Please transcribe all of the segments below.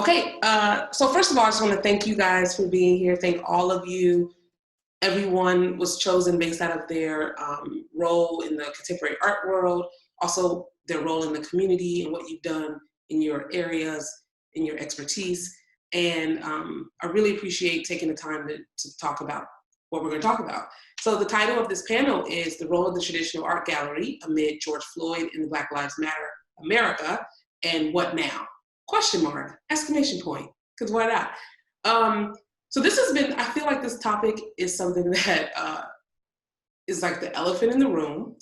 Okay, so first of all, I just want to thank you guys for being here. Thank all of you. Everyone was chosen based out of their role in the contemporary art world, also their role in the community and what you've done in your areas, in your expertise. And I really appreciate taking the time to talk about what we're going to talk about. So the title of this panel is The Role of the Traditional Art Gallery Amid George Floyd and the Black Lives Matter America, and What Now? Question mark, exclamation point, because why not? So this has been, I feel like this topic is something that is like the elephant in the room.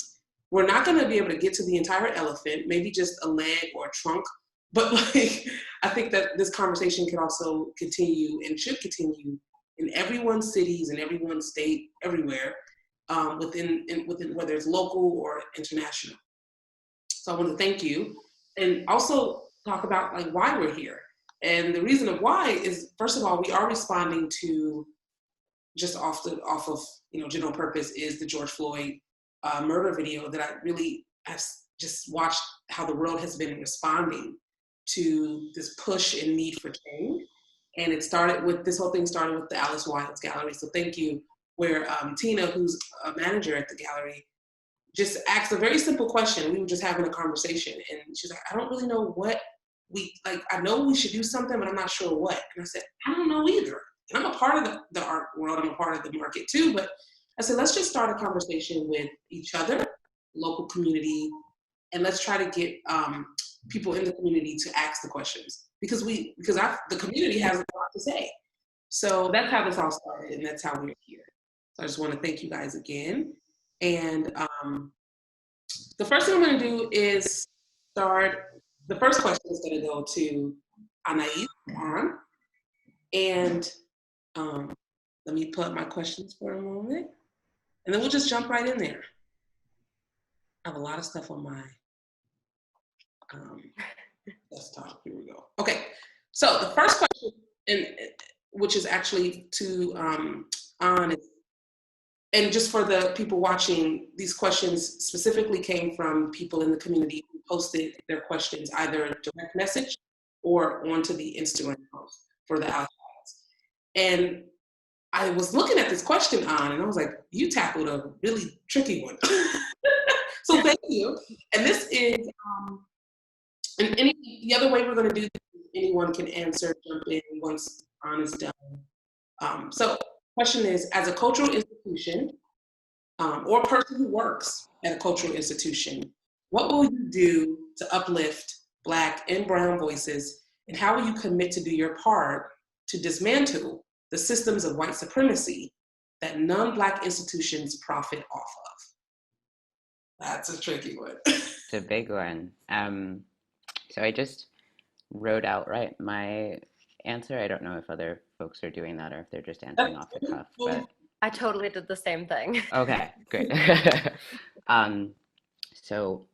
We're not going to be able to get to the entire elephant, maybe just a leg or a trunk. But like, I think that this conversation can also continue and should continue in everyone's cities, in everyone's state, everywhere, within whether it's local or international. So I want to thank you and also talk about like why we're here. And the reason of why is, first of all, we are responding to just off of general purpose is the George Floyd murder video that I really have just watched how the world has been responding to this push and need for change. And it started with, this whole thing started with the Alice Wilds Gallery. So thank you, where Tina, who's a manager at the gallery, just asked a very simple question. We were just having a conversation and she's like, I don't really know what I know we should do something, but I'm not sure what. And I said, I don't know either. And I'm a part of the art world, I'm a part of the market too, but I said, let's just start a conversation with each other, local community, and let's try to get people in the community to ask the questions because the community has a lot to say. So that's how this all started, and that's how we're here. So I just want to thank you guys again. And the first thing I'm going to do is start. The first question is going to go to Anais on, and let me put up my questions for a moment, and then we'll just jump right in there. I have a lot of stuff on my desktop. Here we go. Okay, so the first question, which is actually to An, and just for the people watching, these questions specifically came from people in the community who posted their questions either direct message or onto the Instagram post for the outlets. And I was looking at this question on, and I was like, you tackled a really tricky one. So thank you. And this is, and the other way we're going to do this, anyone can answer, jump in once on is done. So question is, as a cultural institution, or a person who works at a cultural institution, what will you do to uplift Black and Brown voices, and how will you commit to do your part to dismantle the systems of white supremacy that non-Black institutions profit off of? That's a tricky one. It's a big one. So I just wrote out my answer. I don't know if other folks are doing that or if they're just answering off the cuff, but I totally did the same thing. Okay, great. So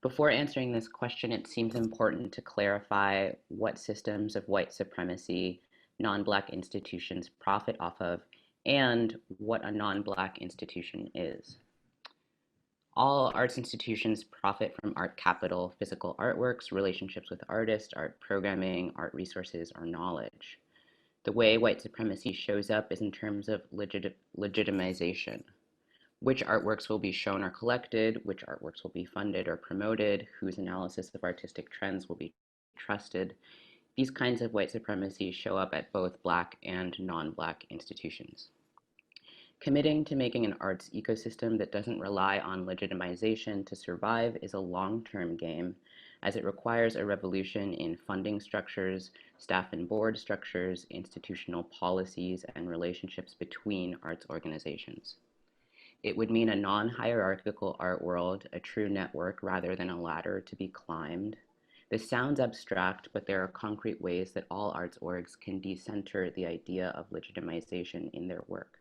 before answering this question, it seems important to clarify what systems of white supremacy non-Black institutions profit off of and what a non-Black institution is. All arts institutions profit from art capital, physical artworks, relationships with artists, art programming, art resources, or knowledge. The way white supremacy shows up is in terms of legitimization. Which artworks will be shown or collected, which artworks will be funded or promoted, whose analysis of artistic trends will be trusted. These kinds of white supremacy show up at both Black and non-Black institutions. Committing to making an arts ecosystem that doesn't rely on legitimization to survive is a long-term game, as it requires a revolution in funding structures, staff and board structures, institutional policies, and relationships between arts organizations. It would mean a non-hierarchical art world, a true network rather than a ladder to be climbed. This sounds abstract, but there are concrete ways that all arts orgs can decenter the idea of legitimization in their work.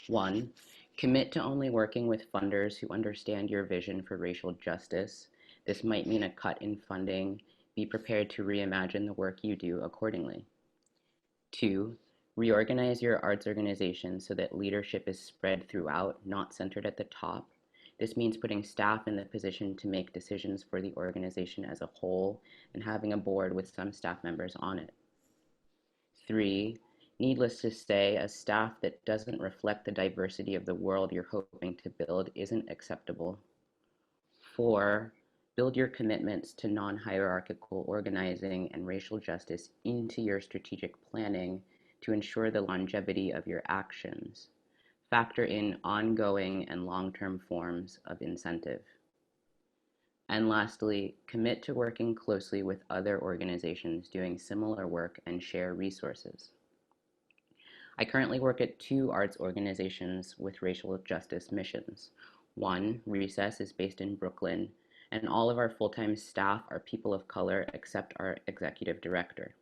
1. Commit to only working with funders who understand your vision for racial justice. This might mean a cut in funding. Be prepared to reimagine the work you do accordingly. 2. Reorganize your arts organization so that leadership is spread throughout, not centered at the top. This means putting staff in the position to make decisions for the organization as a whole and having a board with some staff members on it. 3, needless to say, a staff that doesn't reflect the diversity of the world you're hoping to build isn't acceptable. 4, build your commitments to non-hierarchical organizing and racial justice into your strategic planning to ensure the longevity of your actions. Factor in ongoing and long-term forms of incentive. And lastly, commit to working closely with other organizations doing similar work and share resources. I currently work at 2 arts organizations with racial justice missions. One, Recess, is based in Brooklyn, and all of our full-time staff are people of color except our executive director.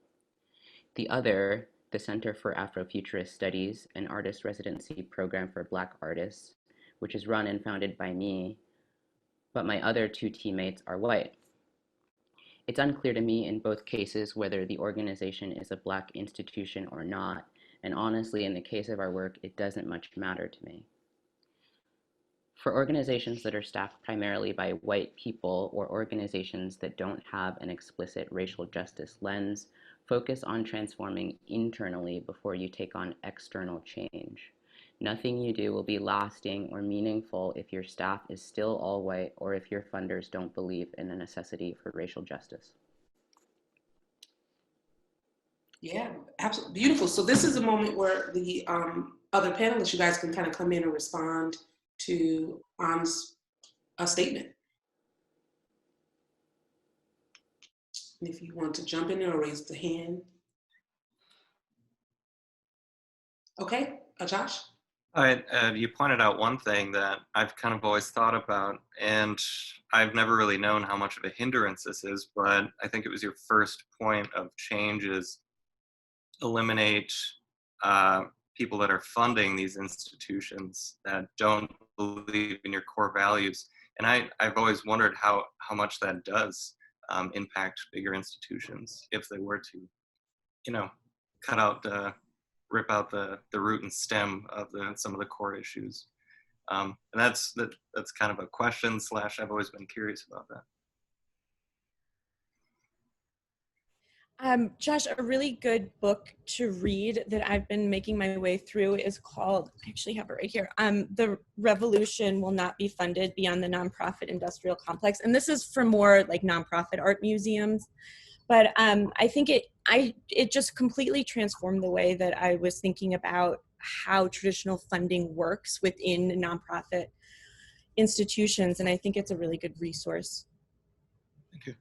The other, the Center for Afrofuturist Studies, an artist residency program for Black artists, which is run and founded by me, but my other 2 teammates are white. It's unclear to me in both cases whether the organization is a Black institution or not, and honestly, in the case of our work, it doesn't much matter to me. For organizations that are staffed primarily by white people or organizations that don't have an explicit racial justice lens, focus on transforming internally before you take on external change. Nothing you do will be lasting or meaningful if your staff is still all white or if your funders don't believe in the necessity for racial justice. Yeah, absolutely beautiful. So this is a moment where the other panelists, you guys can kind of come in and respond to An's statement. And if you want to jump in there or raise the hand. Okay, Josh? You pointed out one thing that I've kind of always thought about, and I've never really known how much of a hindrance this is, but I think it was your first point of change is eliminate people that are funding these institutions that don't believe in your core values. And I've always wondered how much that does impact bigger institutions if they were to, cut out rip out the root and stem of some of the core issues. And that's kind of a question / I've always been curious about that. Josh, a really good book to read that I've been making my way through is called, I actually have it right here, The Revolution Will Not Be Funded Beyond the Nonprofit Industrial Complex. And this is for more like nonprofit art museums. But I think it just completely transformed the way that I was thinking about how traditional funding works within nonprofit institutions. And I think it's a really good resource. Thank you.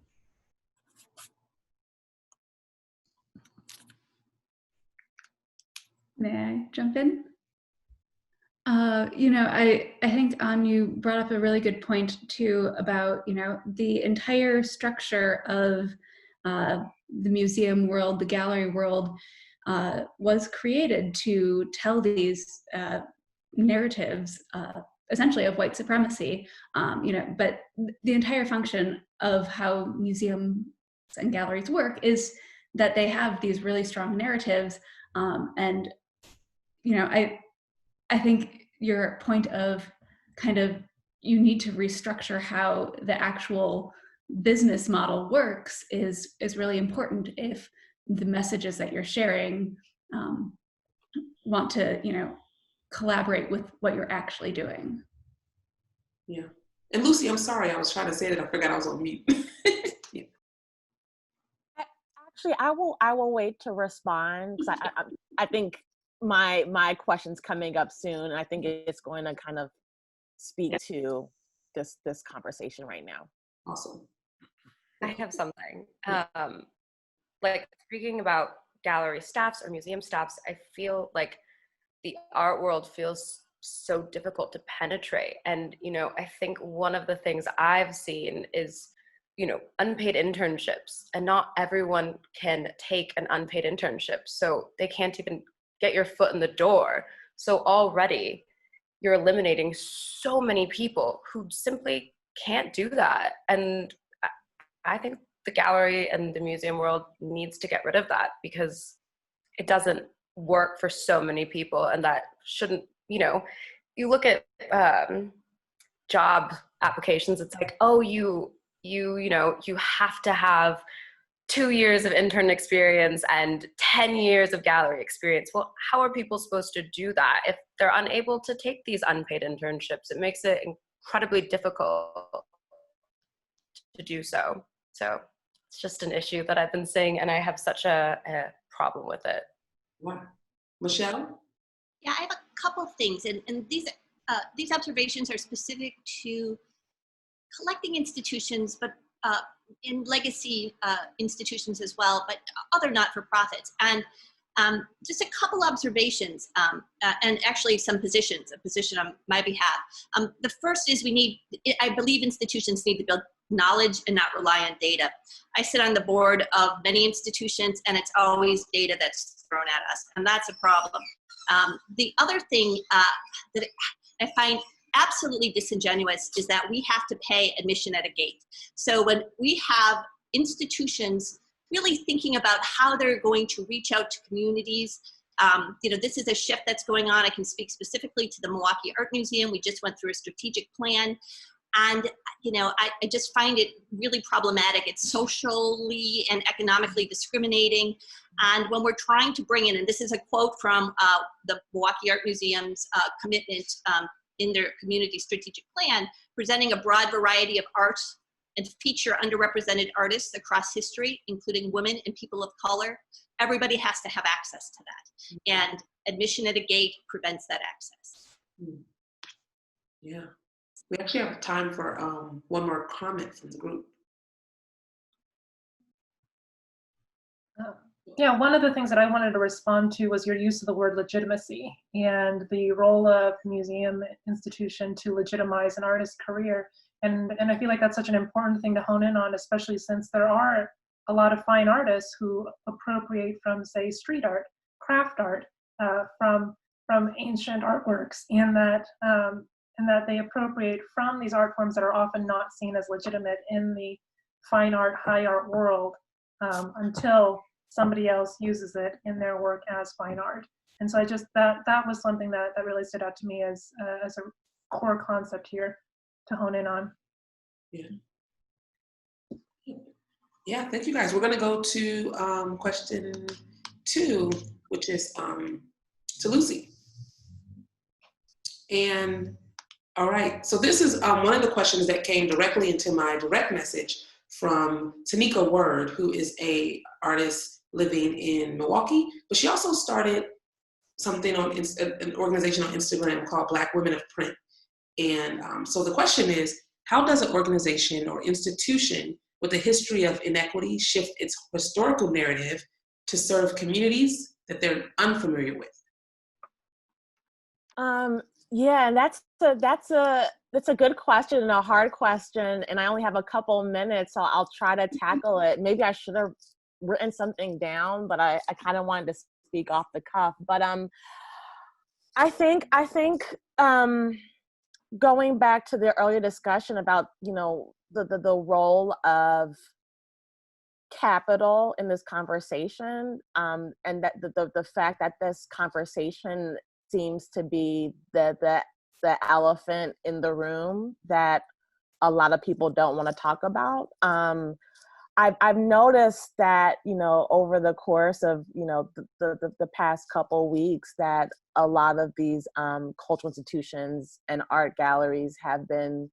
May I jump in? I think you brought up a really good point too about, the entire structure of the museum world, the gallery world, was created to tell these narratives, essentially of white supremacy, but the entire function of how museums and galleries work is that they have these really strong narratives, and I think your point of kind of you need to restructure how the actual business model works is really important if the messages that you're sharing want to, collaborate with what you're actually doing. Yeah. And Lucy, I'm sorry, I was trying to say that. I forgot I was on mute. Yeah. Actually, I will wait to respond because I think my question's coming up soon. And I think it's going to kind of speak to this conversation right now. Awesome. I have something. Like speaking about gallery staffs or museum staffs, I feel like the art world feels so difficult to penetrate. And, I think one of the things I've seen is, unpaid internships, and not everyone can take an unpaid internship. So they can't even get your foot in the door. So already you're eliminating so many people who simply can't do that. And I think the gallery and the museum world needs to get rid of that because it doesn't work for so many people, and that shouldn't, you look at job applications, it's like, oh, you have to have 2 years of intern experience and 10 years of gallery experience. Well, how are people supposed to do that if they're unable to take these unpaid internships? It makes it incredibly difficult to do so. So it's just an issue that I've been seeing, and I have such a problem with it. Wow. Michelle? Yeah, I have a couple things, and these observations are specific to collecting institutions, but in legacy institutions as well, but other not-for-profits. And just a couple observations, and actually some positions, a position on my behalf. The first is I believe institutions need to build knowledge and not rely on data. I sit on the board of many institutions, and it's always data that's thrown at us, and that's a problem. The other thing that I find absolutely disingenuous is that we have to pay admission at a gate. So when we have institutions really thinking about how they're going to reach out to communities, this is a shift that's going on. I can speak specifically to the Milwaukee Art Museum. We just went through a strategic plan. And, I just find it really problematic. It's socially and economically discriminating. And when we're trying to bring in, and this is a quote from the Milwaukee Art Museum's commitment in their community strategic plan, presenting a broad variety of art and feature underrepresented artists across history, including women and people of color. Everybody has to have access to that. And admission at a gate prevents that access. Yeah. We actually have time for one more comment from the group. Yeah, one of the things that I wanted to respond to was your use of the word legitimacy and the role of museum institution to legitimize an artist's career. And I feel like that's such an important thing to hone in on, especially since there are a lot of fine artists who appropriate from, say, street art, craft art, from ancient artworks, and that they appropriate from these art forms that are often not seen as legitimate in the fine art, high art world until somebody else uses it in their work as fine art. And so that was something that really stood out to me as a core concept here to hone in on. Yeah, thank you guys. We're gonna go to question 2, which is to Lucy. And all right, so this is one of the questions that came directly into my direct message from Tanika Word, who is a artist living in Milwaukee, but she also started something on an organization on Instagram called Black Women of Print. And so the question is, how does an organization or institution with a history of inequity shift its historical narrative to serve communities that they're unfamiliar with? Yeah, and that's a good question and a hard question, and I only have a couple minutes, so I'll try to tackle it. Maybe I should have written something down, but I kind of wanted to speak off the cuff. But I think going back to the earlier discussion about the role of capital in this conversation, and that the fact that this conversation seems to be the elephant in the room that a lot of people don't want to talk about. I've noticed that over the course of the past couple weeks that a lot of these cultural institutions and art galleries have been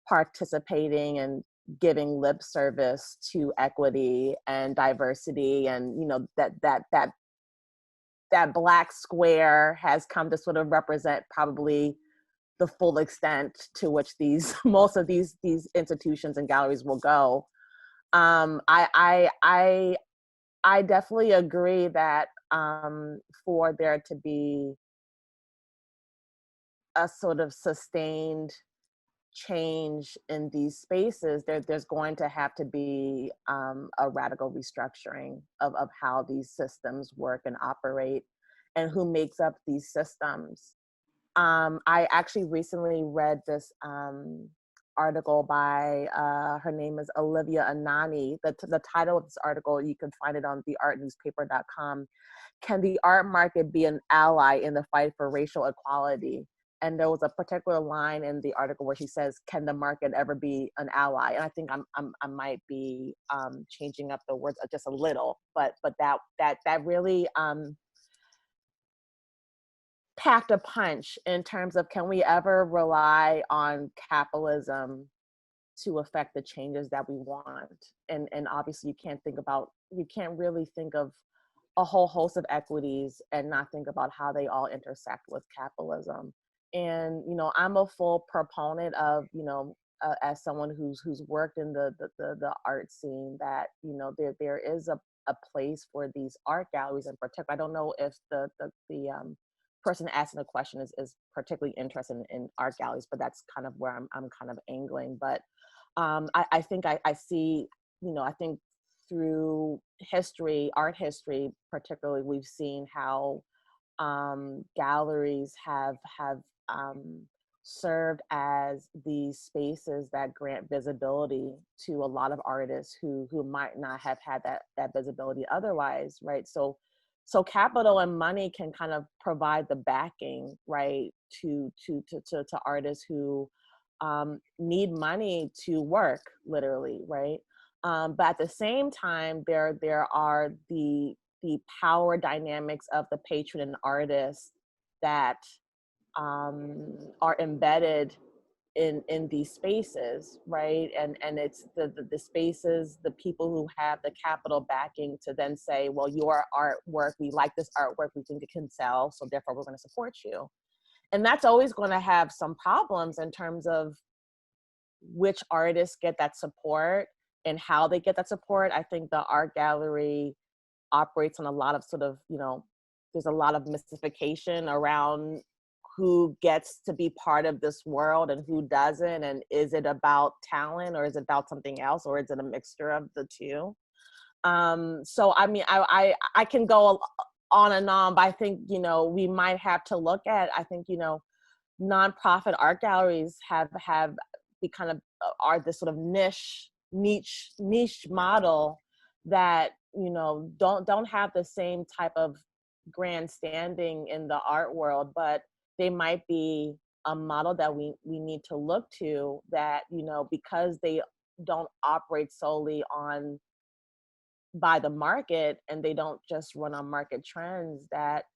participating and giving lip service to equity and diversity, and that Black square has come to sort of represent probably the full extent to which most of these institutions and galleries will go. I definitely agree that for there to be a sort of sustained change in these spaces, there's going to have to be a radical restructuring of how these systems work and operate and who makes up these systems. I actually recently read this article by, her name is Olivia Anani. The title of this article, you can find it on theartnewspaper.com. Can the art market be an ally in the fight for racial equality? and there was a particular line in the article where she says, "Can the market ever be an ally?" And I think I might be changing up the words just a little, but that really packed a punch in terms of, can we ever rely on capitalism to affect the changes that we want? And obviously you can't really think of a whole host of equities and not think about how they all intersect with capitalism. And, you know, I'm a full proponent of, you know, as someone who's worked in the art scene, that, you know, there is a place for these art galleries in particular. I don't know if the person asking the question is particularly interested in art galleries, but that's kind of where I'm kind of angling. But I think I see, you know, I think through history, art history particularly, we've seen how galleries have served as these spaces that grant visibility to a lot of artists who might not have had that visibility otherwise, right? So capital and money can kind of provide the backing, right, to artists who need money to work, literally, right? But at the same time, there are the power dynamics of the patron and artist that are embedded in these spaces, right? And it's the spaces, the people who have the capital backing to then say, well, your artwork, we like this artwork, we think it can sell, so therefore we're going to support you. And that's always going to have some problems in terms of which artists get that support and how they get that support. I think the art gallery operates on a lot of sort of, you know, there's a lot of mystification around who gets to be part of this world and who doesn't, and is it about talent or is it about something else, or is it a mixture of the two? So I mean, I can go on and on, but I think, you know, we might have to look at, I think, you know, nonprofit art galleries have be kind of are this sort of niche model that, you know, don't have the same type of grandstanding in the art world, but they might be a model that we need to look to, that, you know, because they don't operate solely by the market, and they don't just run on market trends, that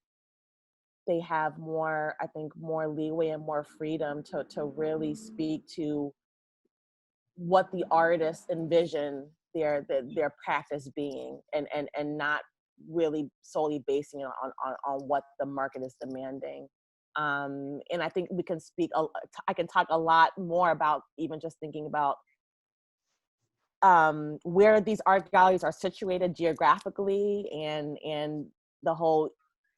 they have more, I think, more leeway and more freedom to really speak to what the artists envision their practice being, and not really solely basing it on what the market is demanding. And I think we can I can talk a lot more about even just thinking about where these art galleries are situated geographically, and the whole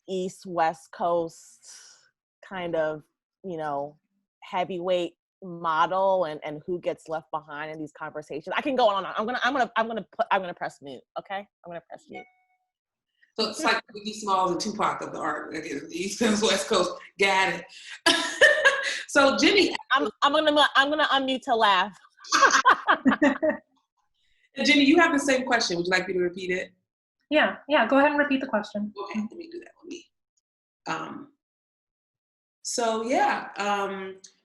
East-West Coast kind of, you know, heavyweight model, and who gets left behind in these conversations. I can go on. I'm gonna press mute. Okay, I'm gonna press mute. So it's like Biggie Smalls and Tupac of the art. Again, the East Coast, West Coast. Got it. So Jenny, I'm gonna unmute to laugh. Jenny, you have the same question. Would you like me to repeat it? Yeah. Go ahead and repeat the question. Okay, let me do that. So yeah,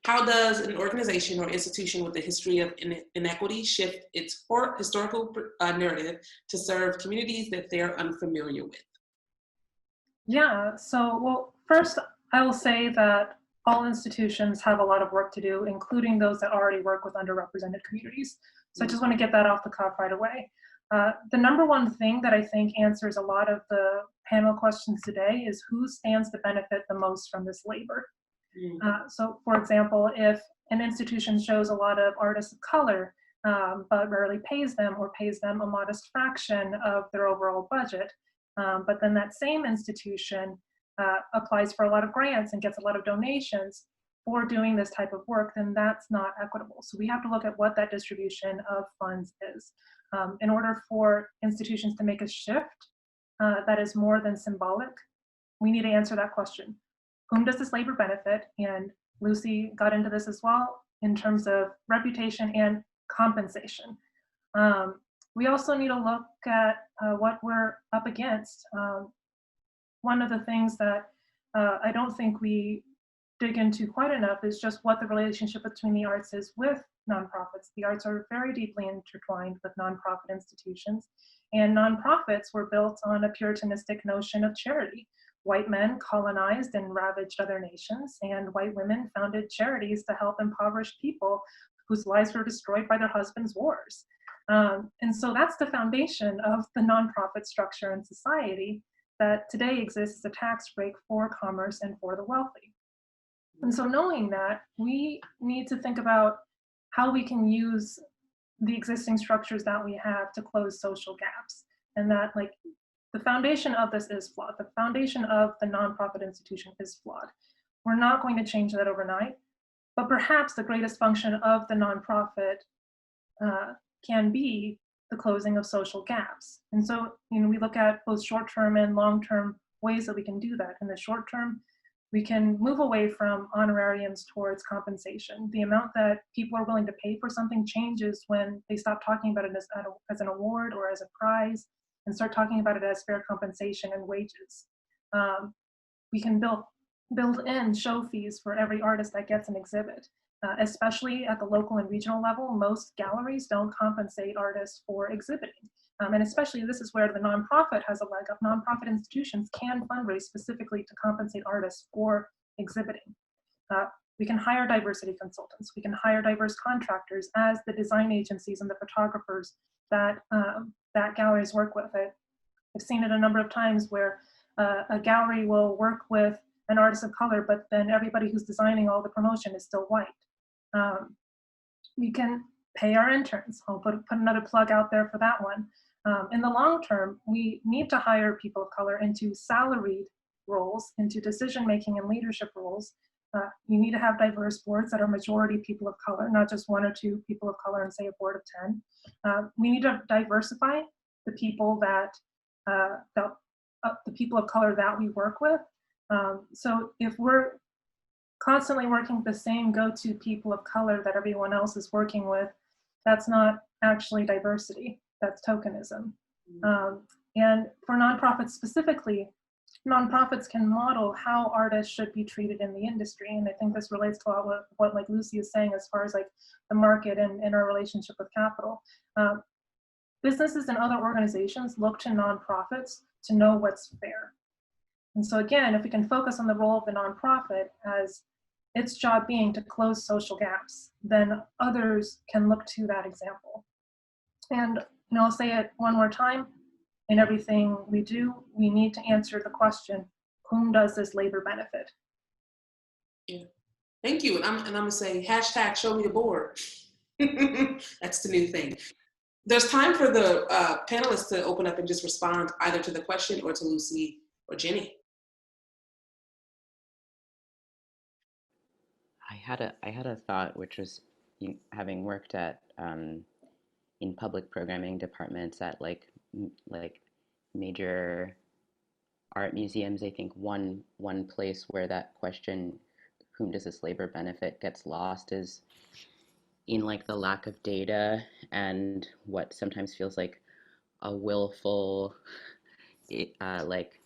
how does an organization or institution with a history of inequity shift its historical narrative to serve communities that they're unfamiliar with? Yeah, so, well, first I will say that all institutions have a lot of work to do, including those that already work with underrepresented communities. So I just want to get that off the cuff right away. The number one thing that I think answers a lot of the panel questions today is who stands to benefit the most from this labor. So for example, if an institution shows a lot of artists of color, but rarely pays them, or pays them a modest fraction of their overall budget, but then that same institution applies for a lot of grants and gets a lot of donations for doing this type of work, then that's not equitable. So we have to look at what that distribution of funds is. In order for institutions to make a shift that is more than symbolic, we need to answer that question. Whom does this labor benefit? And Lucy got into this as well in terms of reputation and compensation. We also need to look at what we're up against. One of the things that I don't think we dig into quite enough is just what the relationship between the arts is with nonprofits. The arts are very deeply intertwined with nonprofit institutions, and nonprofits were built on a puritanistic notion of charity. White men colonized and ravaged other nations, and white women founded charities to help impoverished people whose lives were destroyed by their husbands' wars. And so that's the foundation of the nonprofit structure in society that today exists as a tax break for commerce and for the wealthy. And so knowing that, we need to think about how we can use the existing structures that we have to close social gaps. And that, like, the foundation of this is flawed. The foundation of the nonprofit institution is flawed. We're not going to change that overnight, but perhaps the greatest function of the nonprofit can be the closing of social gaps. And so, we look at both short-term and long-term ways that we can do that. In the short term, we can move away from honorariums towards compensation. The amount that people are willing to pay for something changes when they stop talking about it as an award or as a prize and start talking about it as fair compensation and wages. We can build in show fees for every artist that gets an exhibit. Especially at the local and regional level, most galleries don't compensate artists for exhibiting. And especially this is where the nonprofit has a leg up. Nonprofit institutions can fundraise specifically to compensate artists for exhibiting. We can hire diversity consultants. We can hire diverse contractors as the design agencies and the photographers that galleries work with. I've seen it a number of times where a gallery will work with an artist of color, but then everybody who's designing all the promotion is still white. We can pay our interns. I'll put another plug out there for that one. In the long term, we need to hire people of color into salaried roles, into decision-making and leadership roles. You need to have diverse boards that are majority people of color, not just 1 or 2 people of color and say a board of 10. We need to diversify the people the people of color that we work with. So if we're constantly working with the same go-to people of color that everyone else is working with, that's not actually diversity, that's tokenism. And for nonprofits specifically, nonprofits can model how artists should be treated in the industry. And I think this relates to what like Lucy is saying as far as like the market and our relationship with capital. Businesses and other organizations look to nonprofits to know what's fair. And so again, if we can focus on the role of the nonprofit as its job being to close social gaps, then others can look to that example. And I'll say it one more time, in everything we do, we need to answer the question, whom does this labor benefit? Yeah, thank you. And I'm gonna say hashtag show me the board. That's the new thing. There's time for the panelists to open up and just respond either to the question or to Lucy or Jenny. I had a thought, which was, having worked at in public programming departments at like major art museums. I think one place where that question, whom does this labor benefit, gets lost is in like the lack of data and what sometimes feels like a willful like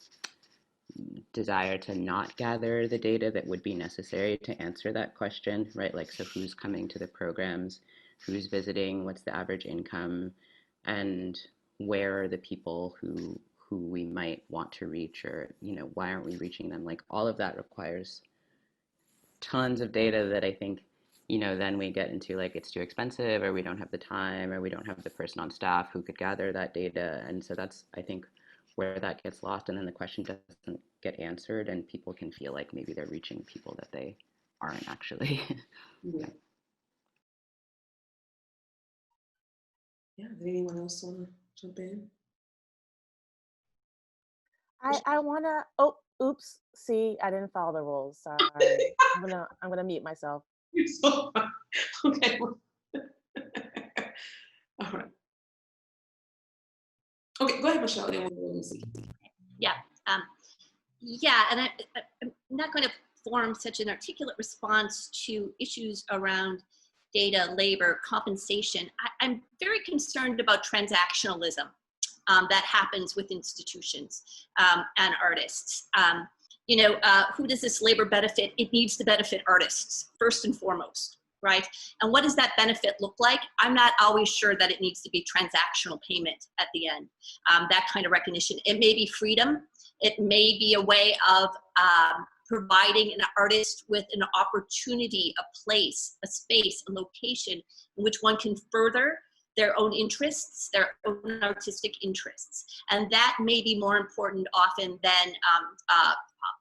desire to not gather the data that would be necessary to answer that question, right? Like, so who's coming to the programs, who's visiting, what's the average income, and where are the people who we might want to reach, or, why aren't we reaching them? Like, all of that requires tons of data that I think, then we get into like, it's too expensive, or we don't have the time, or we don't have the person on staff who could gather that data. And so that's, I think, where that gets lost, and then the question doesn't get answered, and people can feel like maybe they're reaching people that they aren't actually. Yeah. Yeah, does anyone else want to jump in? I wanna, oops, see, I didn't follow the rules, sorry. I'm gonna mute myself. You're so fine. Okay. All right. Okay, go ahead, Michelle. Then we'll Lucy. Yeah, yeah, and I'm not going to form such an articulate response to issues around data, labor, compensation. I'm very concerned about transactionalism that happens with institutions and artists. who does this labor benefit? It needs to benefit artists first and foremost, right? And what does that benefit look like? I'm not always sure that it needs to be transactional payment at the end, that kind of recognition. It may be freedom. It may be a way of providing an artist with an opportunity, a place, a space, a location in which one can further their own interests, their own artistic interests. And that may be more important often than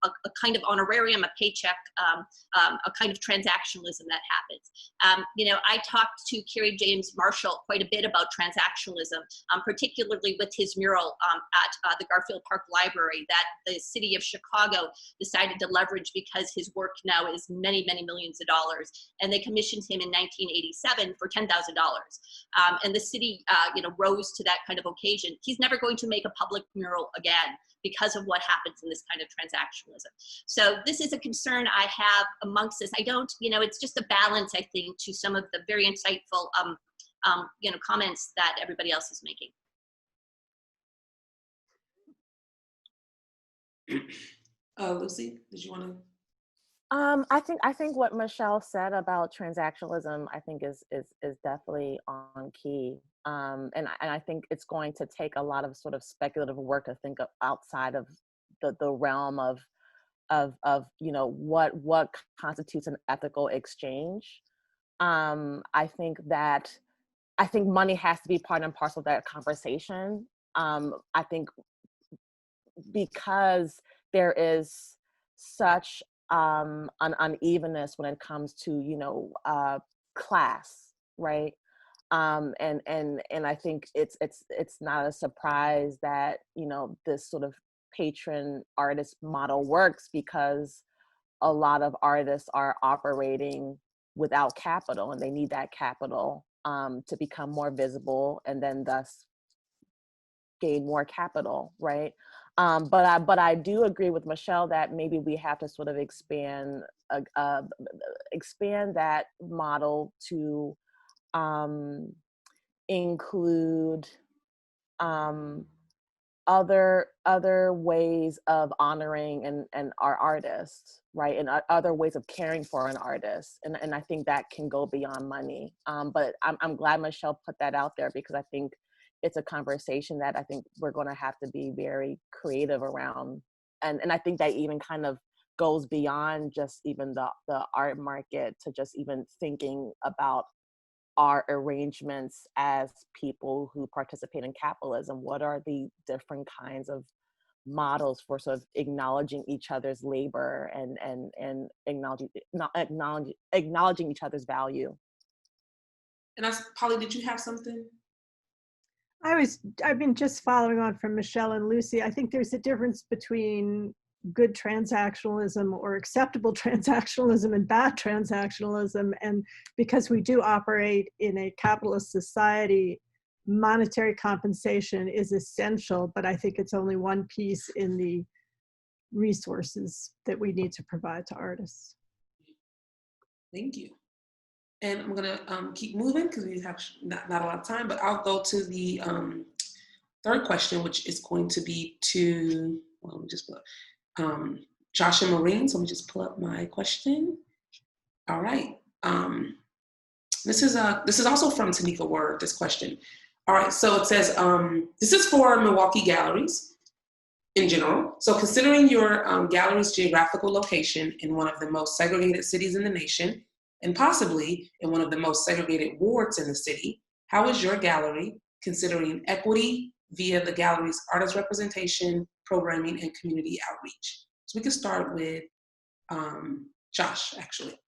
a kind of honorarium, a paycheck, a kind of transactionalism that happens. I talked to Kerry James Marshall quite a bit about transactionalism, particularly with his mural at the Garfield Park Library that the city of Chicago decided to leverage because his work now is many, many millions of dollars. And they commissioned him in 1987 for $10,000. And the city, rose to that kind of occasion. He's never going to make a public mural again because of what happens in this kind of transactionalism. So this is a concern I have amongst this. I don't, it's just a balance, I think, to some of the very insightful, comments that everybody else is making. Lucy, did you want to? I think what Michelle said about transactionalism, I think is definitely on key. And I think it's going to take a lot of sort of speculative work to think of outside of the realm of what constitutes an ethical exchange. I think money has to be part and parcel of that conversation. I think because there is such an unevenness when it comes to class, right? And I think it's not a surprise that this sort of patron artist model works, because a lot of artists are operating without capital, and they need that capital to become more visible and then thus gain more capital, right? But I do agree with Michelle that maybe we have to sort of expand that model to include other ways of honoring and our artists, right? And other ways of caring for an artist. And I think that can go beyond money. But I'm glad Michelle put that out there, because I think it's a conversation that I think we're going to have to be very creative around. And I think that even kind of goes beyond just even the art market to just even thinking about our arrangements as people who participate in capitalism. What are the different kinds of models for sort of acknowledging each other's labor and acknowledging each other's value? And Polly, did you have something? I've been just following on from Michelle and Lucy. I think there's a difference between good transactionalism or acceptable transactionalism and bad transactionalism. And because we do operate in a capitalist society, monetary compensation is essential, but I think it's only one piece in the resources that we need to provide to artists. Thank you. And I'm gonna keep moving because we have not a lot of time, but I'll go to the third question, which is going to be to, well, let me just pull up, Josh and Maureen. So let me just pull up my question. All right. This is also from Tanika Word, this question. All right, so it says, this is for Milwaukee galleries in general. So considering your gallery's geographical location in one of the most segregated cities in the nation, and possibly in one of the most segregated wards in the city, how is your gallery considering equity via the gallery's artist representation, programming, and community outreach? So we can start with Josh, actually.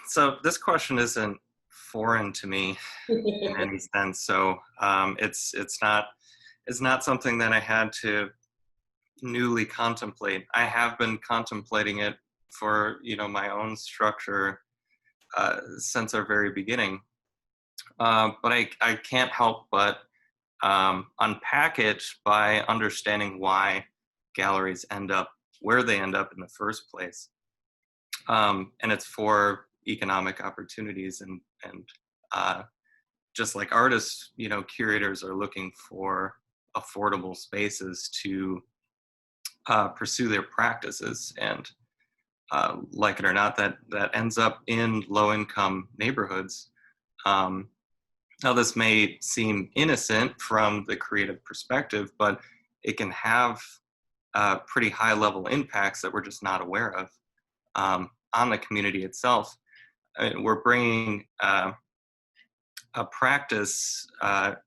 So this question isn't foreign to me in any sense. So it's not something that I had to newly contemplate. I have been contemplating it for my own structure since our very beginning. But I can't help but unpack it by understanding why galleries end up where they end up in the first place. And it's for economic opportunities, and just like artists, curators are looking for affordable spaces to pursue their practices. And like it or not, that ends up in low-income neighborhoods. Now, this may seem innocent from the creative perspective, but it can have pretty high-level impacts that we're just not aware of on the community itself. We're bringing a practice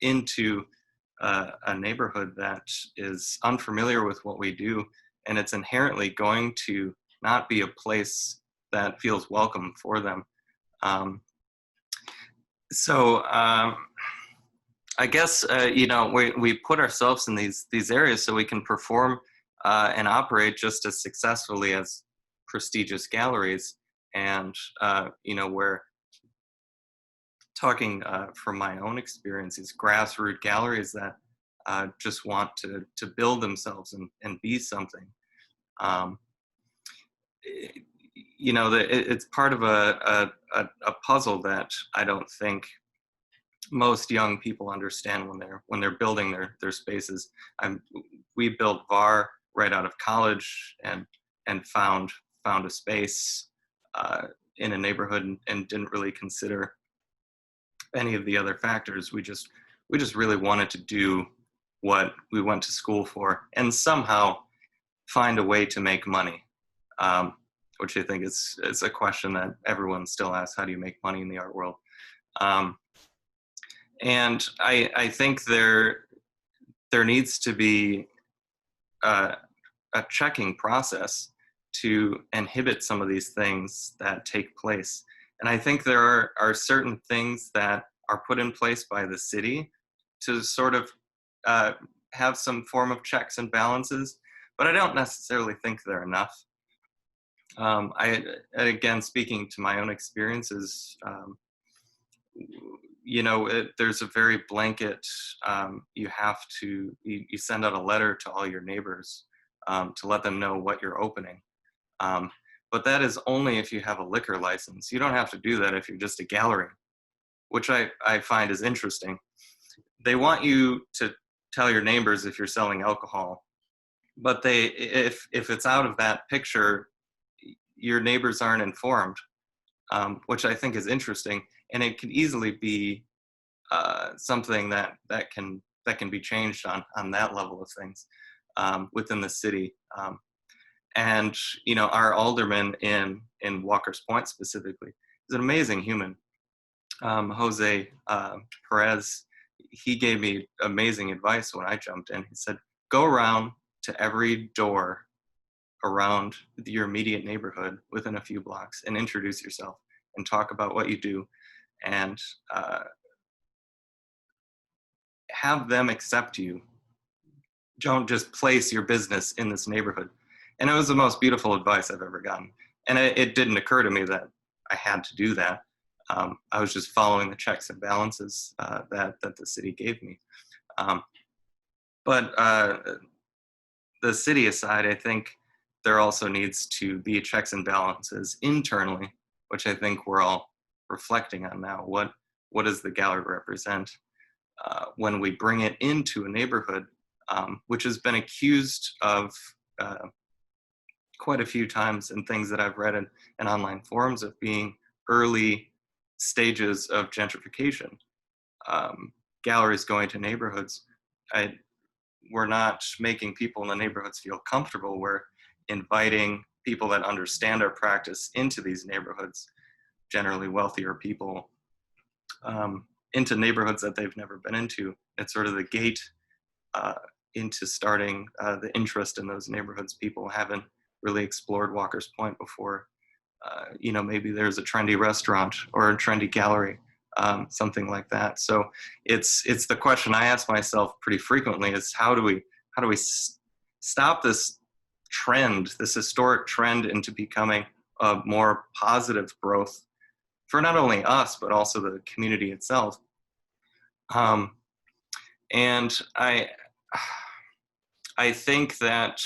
into a neighborhood that is unfamiliar with what we do, and it's inherently going to not be a place that feels welcome for them. I guess we put ourselves in these areas so we can perform and operate just as successfully as prestigious galleries. And we're talking from my own experiences, grassroots galleries that just want to build themselves and be something. It's part of a puzzle that I don't think most young people understand when they're building their spaces. We built VAR right out of college and found a space in a neighborhood and didn't really consider any of the other factors. We just really wanted to do what we went to school for and somehow find a way to make money, which I think is a question that everyone still asks: how do you make money in the art world? And I think there needs to be a checking process to inhibit some of these things that take place. And I think there are certain things that are put in place by the city to sort of have some form of checks and balances, but I don't necessarily think they're enough. Again, speaking to my own experiences, there's a very blanket, you send out a letter to all your neighbors to let them know what you're opening. But that is only if you have a liquor license. You don't have to do that if you're just a gallery, which I find is interesting. They want you to tell your neighbors if you're selling alcohol, but if it's out of that picture, your neighbors aren't informed, which I think is interesting. And it can easily be something that can be changed on that level of things within the city. And our alderman in Walker's Point specifically is an amazing human. Jose Perez, he gave me amazing advice when I jumped in. He said, go around to every door around your immediate neighborhood within a few blocks and introduce yourself and talk about what you do, and have them accept you. Don't just place your business in this neighborhood. And it was the most beautiful advice I've ever gotten. And it didn't occur to me that I had to do that. I was just following the checks and balances that the city gave me. But the city aside, I think there also needs to be checks and balances internally, which I think we're all reflecting on now. What does the gallery represent? When we bring it into a neighborhood, which has been accused of quite a few times in things that I've read in online forums of being early stages of gentrification. Galleries going to neighborhoods, we're not making people in the neighborhoods feel comfortable. We're inviting people that understand our practice into these neighborhoods, generally wealthier people, into neighborhoods that they've never been into. It's sort of the gate into starting the interest in those neighborhoods. People haven't really explored Walker's Point before. Maybe there's a trendy restaurant or a trendy gallery, something like that. So it's the question I ask myself pretty frequently is how do we stop this trend, this historic trend, into becoming a more positive growth for not only us, but also the community itself. And I think that,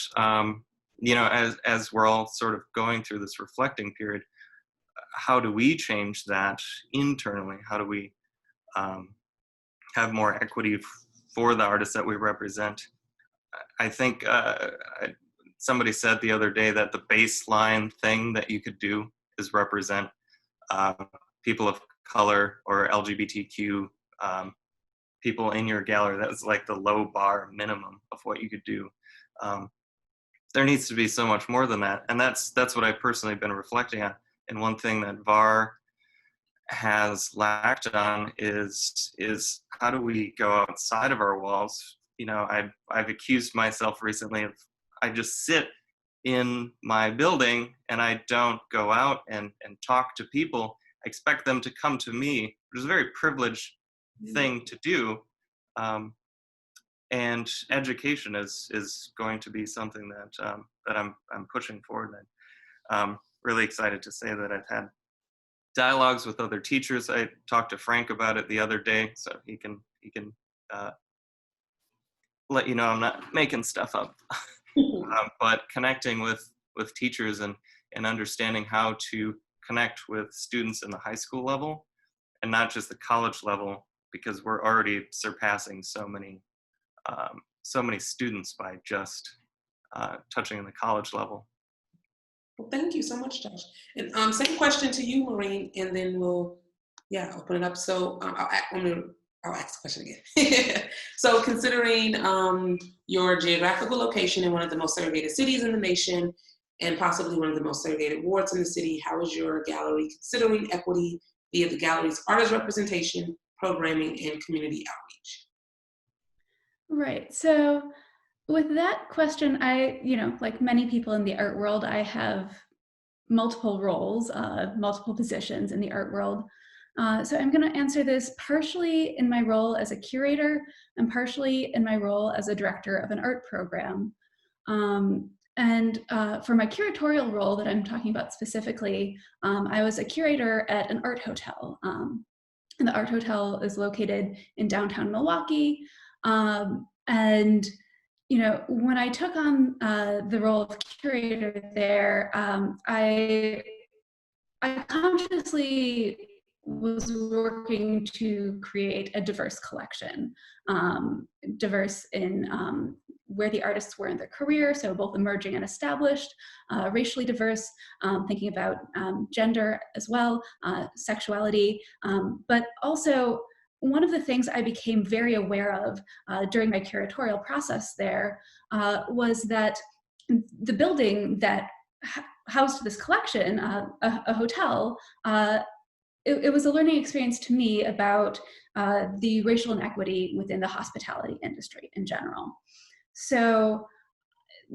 as we're all sort of going through this reflecting period, how do we change that internally? How do we have more equity for the artists that we represent? I think somebody said the other day that the baseline thing that you could do is represent people of color or LGBTQ people in your gallery. That was like the low bar minimum of what you could do. There needs to be so much more than that, and that's what I've personally been reflecting on. And one thing that VAR has lacked on is how do we go outside of our walls? You know, I've accused myself recently of I just sit in my building and I don't go out and talk to people. I expect them to come to me, which is a very privileged thing to do. And education is going to be something that I'm pushing forward. And I'm really excited to say that I've had dialogues with other teachers. I talked to Frank about it the other day, so he can let you know I'm not making stuff up. But connecting with teachers and understanding how to connect with students in the high school level and not just the college level, because we're already surpassing so many students by just touching in the college level. Well, thank you so much, Josh. And second question to you, Maureen, and then we'll open it up. So I'll ask the question again. So considering your geographical location in one of the most segregated cities in the nation and possibly one of the most segregated wards in the city, how is your gallery considering equity via the gallery's artist representation, programming, and community outreach? Right. So with that question, I, like many people in the art world, I have multiple roles, multiple positions in the art world. So I'm going to answer this partially in my role as a curator and partially in my role as a director of an art program. And for my curatorial role that I'm talking about specifically, I was a curator at an art hotel. And the art hotel is located in downtown Milwaukee. And when I took on the role of curator there, I consciously was working to create a diverse collection, diverse in where the artists were in their career, so both emerging and established, racially diverse, thinking about gender as well, sexuality, but also one of the things I became very aware of during my curatorial process there was that the building that housed this collection, a hotel, it was a learning experience to me about the racial inequity within the hospitality industry in general. So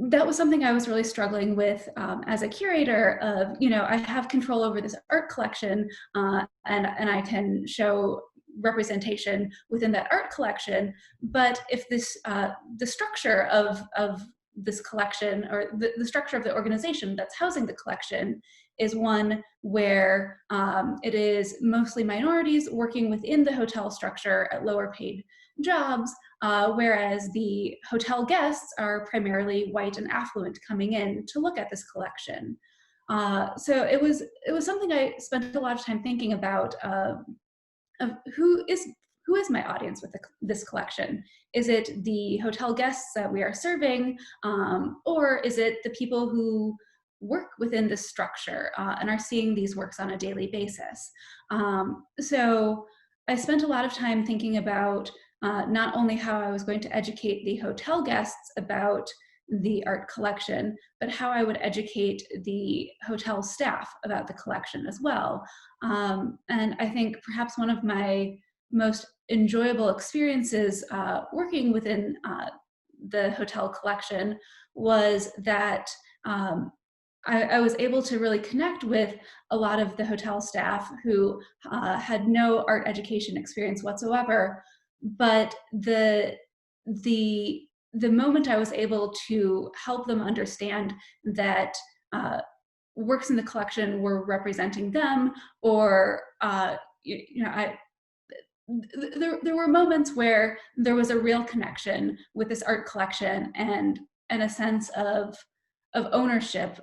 that was something I was really struggling with as a curator of, I have control over this art collection and I can show representation within that art collection, but if this the structure of this collection or the structure of the organization that's housing the collection is one where it is mostly minorities working within the hotel structure at lower paid jobs, whereas the hotel guests are primarily white and affluent coming in to look at this collection. So it was something I spent a lot of time thinking about of who is my audience with this collection? Is it the hotel guests that we are serving, or is it the people who work within this structure and are seeing these works on a daily basis? So I spent a lot of time thinking about not only how I was going to educate the hotel guests about the art collection, but how I would educate the hotel staff about the collection as well. And I think perhaps one of my most enjoyable experiences working within the hotel collection was that I was able to really connect with a lot of the hotel staff who had no art education experience whatsoever, but the moment I was able to help them understand that works in the collection were representing them, or there were moments where there was a real connection with this art collection and a sense of ownership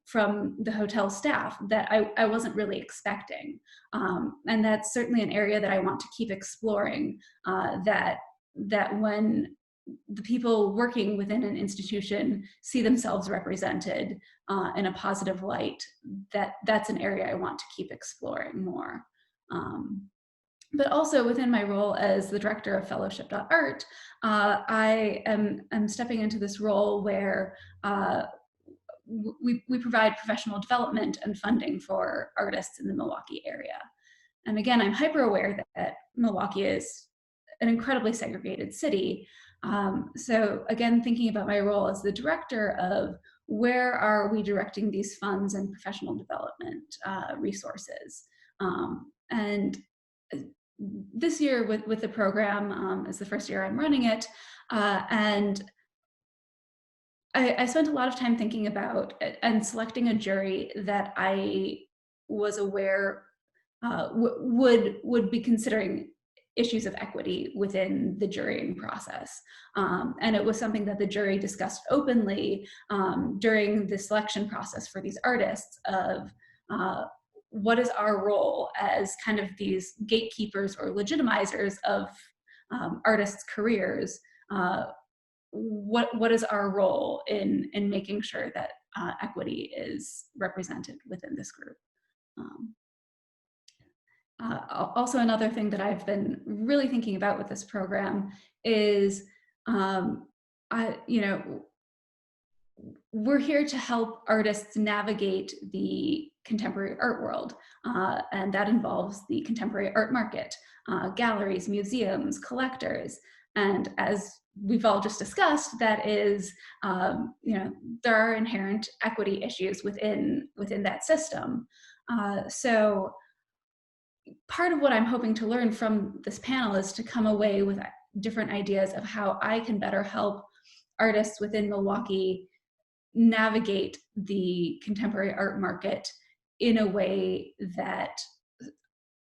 from the hotel staff that I wasn't really expecting. And that's certainly an area that I want to keep exploring, that when the people working within an institution see themselves represented in a positive light, that's an area I want to keep exploring more. But also within my role as the director of fellowship.art, I am stepping into this role where we provide professional development and funding for artists in the Milwaukee area. And again, I'm hyper aware that Milwaukee is an incredibly segregated city. So again, thinking about my role as the director of where are we directing these funds and professional development resources. And this year with the program is the first year I'm running it, and I spent a lot of time thinking about and selecting a jury that I was aware would be considering issues of equity within the jurying process. And it was something that the jury discussed openly during the selection process for these artists of what is our role as kind of these gatekeepers or legitimizers of artists' careers. What is our role in making sure that equity is represented within this group? Also, another thing that I've been really thinking about with this program is, we're here to help artists navigate the contemporary art world, and that involves the contemporary art market, galleries, museums, collectors, and as we've all just discussed, that is, there are inherent equity issues within that system. So part of what I'm hoping to learn from this panel is to come away with different ideas of how I can better help artists within Milwaukee navigate the contemporary art market in a way that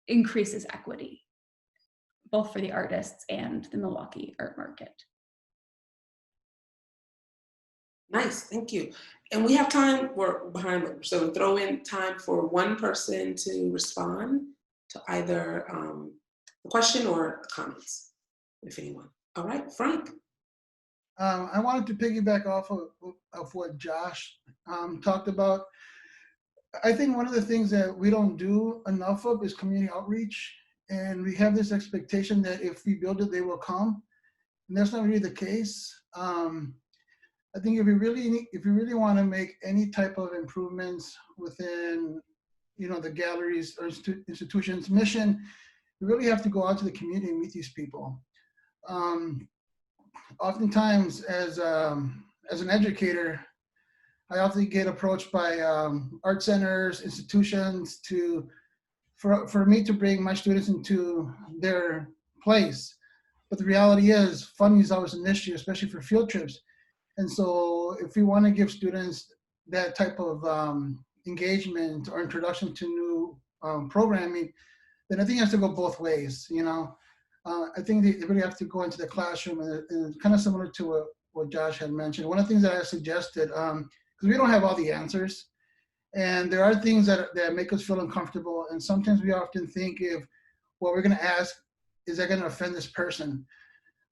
increases equity, both for the artists and the Milwaukee art market. Nice, thank you. And we have time, we're behind, so throw in time for one person to respond to either the question or comments, if anyone. All right, Frank. I wanted to piggyback off of what Josh talked about. I think one of the things that we don't do enough of is community outreach. And we have this expectation that if we build it, they will come. And that's not really the case. I think if you really want to make any type of improvements within, the galleries or institutions' mission, you really have to go out to the community and meet these people. Oftentimes, as an educator, I often get approached by art centers, institutions for me to bring my students into their place. But the reality is, funding is always an issue, especially for field trips. And so if we want to give students that type of engagement or introduction to new programming, then I think it has to go both ways, I think they really have to go into the classroom, and kind of similar to what Josh had mentioned. One of the things that I suggested, because we don't have all the answers, and there are things that make us feel uncomfortable, and sometimes we often think if what we're going to ask, is that going to offend this person?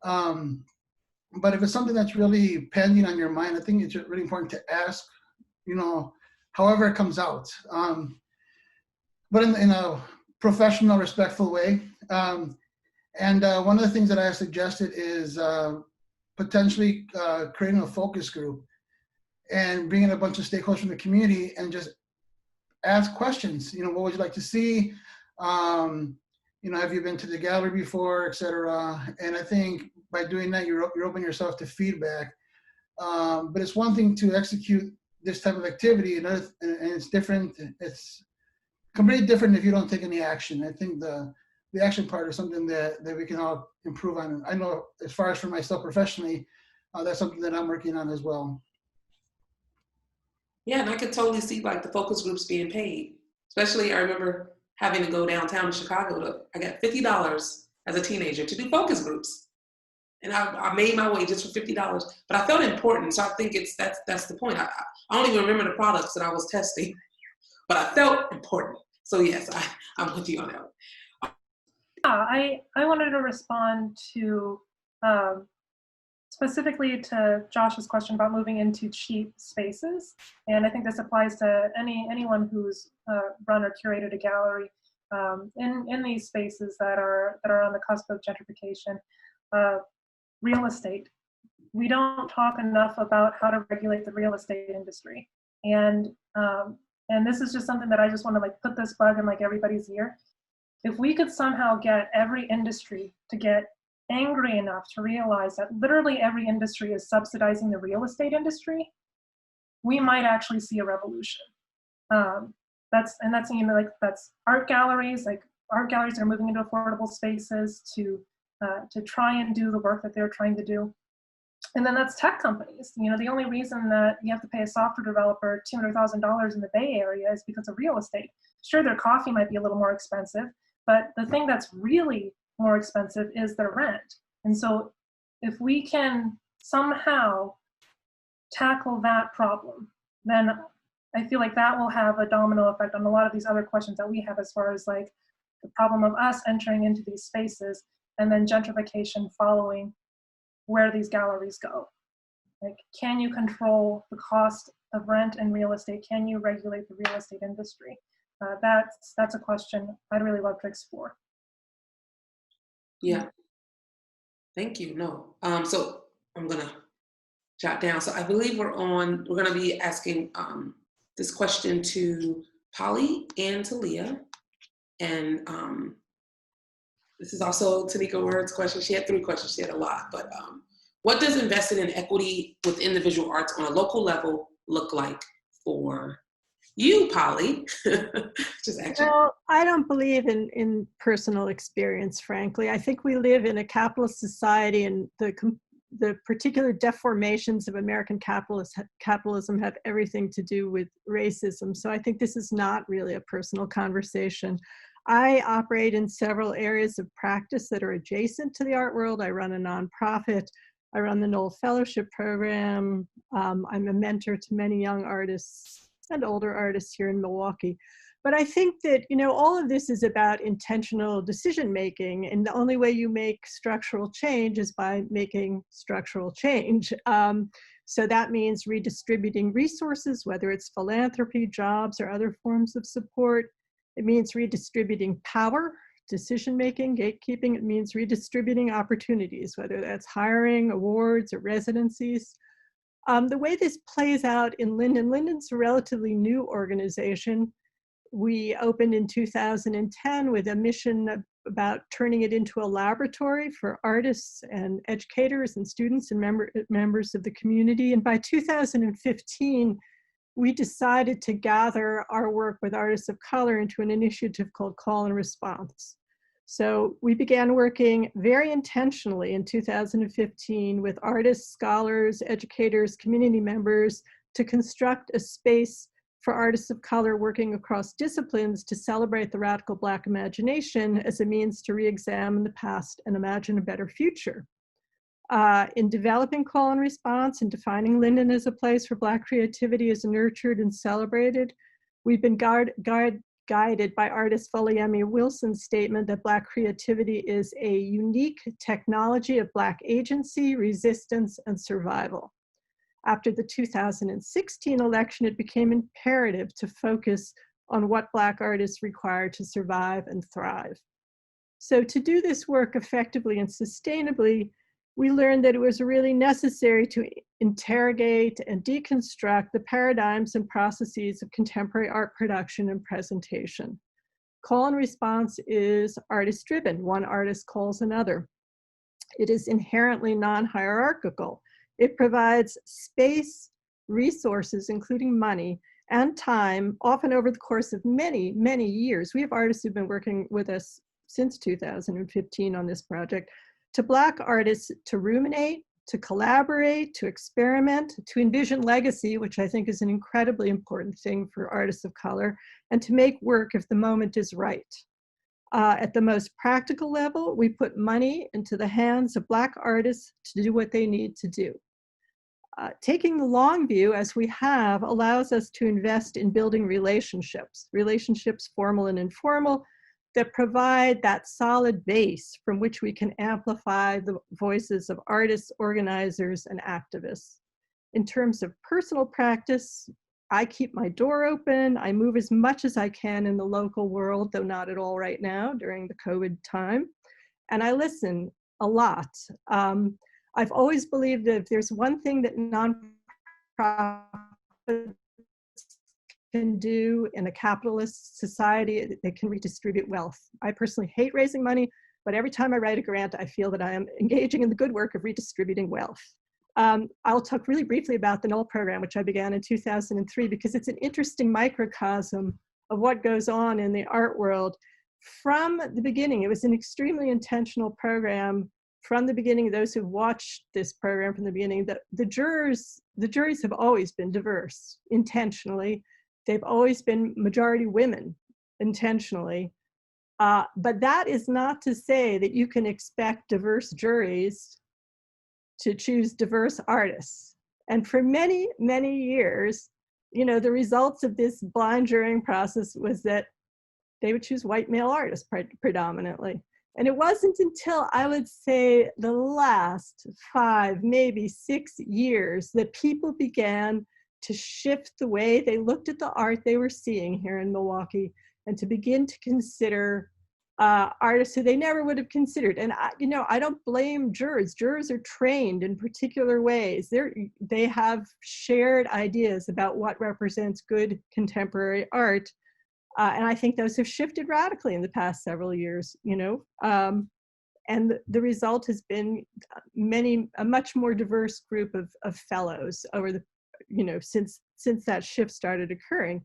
But if it's something that's really pending on your mind, I think it's really important to ask, however it comes out, but in a professional, respectful way. And one of the things that I suggested is potentially creating a focus group and bringing a bunch of stakeholders from the community and just ask questions. What would you like to see? Have you been to the gallery before, et cetera? And I think by doing that, you're opening yourself to feedback. But it's one thing to execute this type of activity, and it's different. It's completely different if you don't take any action. I think the action part is something that we can all improve on. And I know as far as for myself professionally, that's something that I'm working on as well. Yeah, and I could totally see like the focus groups being paid. Especially, I remember having to go downtown to Chicago I got $50 as a teenager to do focus groups. And I made my way just for $50, but I felt important. So I think that's the point. I don't even remember the products that I was testing, but I felt important. So yes, I'm with you on that one. Yeah, I wanted to respond to specifically to Josh's question about moving into cheap spaces, and I think this applies to anyone who's run or curated a gallery in these spaces that are on the cusp of gentrification. Real estate. We don't talk enough about how to regulate the real estate industry, and this is just something that I just want to like put this bug in like everybody's ear. If we could somehow get every industry to get angry enough to realize that literally every industry is subsidizing the real estate industry, we might actually see a revolution. That's art galleries. Like art galleries are moving into affordable spaces to try and do the work that they're trying to do. And then that's tech companies. You know, the only reason that you have to pay a software developer $200,000 in the Bay Area is because of real estate. Sure, their coffee might be a little more expensive, but the thing that's really more expensive is their rent. And so if we can somehow tackle that problem, then I feel like that will have a domino effect on a lot of these other questions that we have as far as like the problem of us entering into these spaces and then gentrification following where these galleries go. Like, can you control the cost of rent and real estate? Can you regulate the real estate industry? That's a question I'd really love to explore. Yeah, thank you. No, so I'm gonna jot down. So I believe we're gonna be asking this question to Polly and to Leah. And this is also Tanika Word's question. She had 3 questions, she had a lot, but what does invested in equity within the visual arts on a local level look like for you, Polly? Just actually. Well, I don't believe in personal experience, frankly. I think we live in a capitalist society, and the particular deformations of American capitalism have everything to do with racism. So I think this is not really a personal conversation. I operate in several areas of practice that are adjacent to the art world. I run a nonprofit. I run the Knoll Fellowship Program. I'm a mentor to many young artists and older artists here in Milwaukee. But I think that, you know, all of this is about intentional decision making, and the only way you make structural change is by making structural change. So that means redistributing resources, whether it's philanthropy, jobs, or other forms of support. It means redistributing power, decision making, gatekeeping. It means redistributing opportunities, whether that's hiring, awards, or residencies. The way this plays out in Linden, Linden's a relatively new organization. We opened in 2010 with a mission about turning it into a laboratory for artists and educators and students and members of the community. And by 2015, we decided to gather our work with artists of color into an initiative called Call and Response. So we began working very intentionally in 2015 with artists, scholars, educators, community members to construct a space for artists of color working across disciplines to celebrate the radical Black imagination as a means to re-examine the past and imagine a better future. In developing Call and Response and defining Linden as a place where Black creativity is nurtured and celebrated, we've been guided by artist Foleyemi Wilson's statement that Black creativity is a unique technology of Black agency, resistance, and survival. After the 2016 election, it became imperative to focus on what Black artists require to survive and thrive. So to do this work effectively and sustainably, we learned that it was really necessary to interrogate and deconstruct the paradigms and processes of contemporary art production and presentation. Call and Response is artist-driven. One artist calls another. It is inherently non-hierarchical. It provides space, resources, including money, and time, often over the course of many, many years. We have artists who've been working with us since 2015 on this project, to Black artists to ruminate, to collaborate, to experiment, to envision legacy, which I think is an incredibly important thing for artists of color, and to make work if the moment is right. At the most practical level, we put money into the hands of Black artists to do what they need to do. Taking the long view, as we have, allows us to invest in building relationships, formal and informal, that provide that solid base from which we can amplify the voices of artists, organizers, and activists. In terms of personal practice, I keep my door open. I move as much as I can in the local world, though not at all right now during the COVID time. And I listen a lot. I've always believed that if there's one thing that nonprofits can do in a capitalist society, they can redistribute wealth. I personally hate raising money, but every time I write a grant, I feel that I am engaging in the good work of redistributing wealth. I'll talk really briefly about the Knoll program, which I began in 2003, because it's an interesting microcosm of what goes on in the art world. From the beginning, it was an extremely intentional program. From the beginning, those who've watched this program from the beginning, the juries have always been diverse, intentionally. They've always been majority women, intentionally. But that is not to say that you can expect diverse juries to choose diverse artists. And for many, many years, you know, the results of this blind jurying process was that they would choose white male artists predominantly. And it wasn't until, I would say, the last 5, maybe 6 years that people began to shift the way they looked at the art they were seeing here in Milwaukee, and to begin to consider artists who they never would have considered. And I don't blame jurors. Jurors are trained in particular ways. They have shared ideas about what represents good contemporary art. And I think those have shifted radically in the past several years, you know. And the result has been a much more diverse group of fellows over the, you know, since that shift started occurring.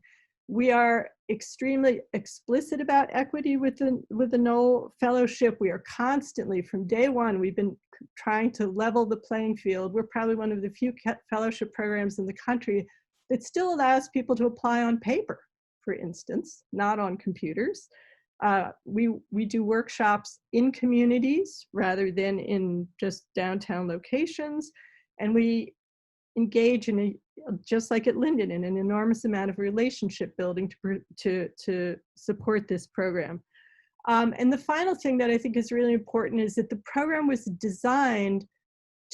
We are extremely explicit about equity with the Knoll Fellowship. We are constantly, from day one, we've been trying to level the playing field. We're probably one of the few fellowship programs in the country that still allows people to apply on paper, for instance, not on computers. We do workshops in communities rather than in just downtown locations. And we engage in, just like at Linden, in an enormous amount of relationship building to support this program. And the final thing that I think is really important is that the program was designed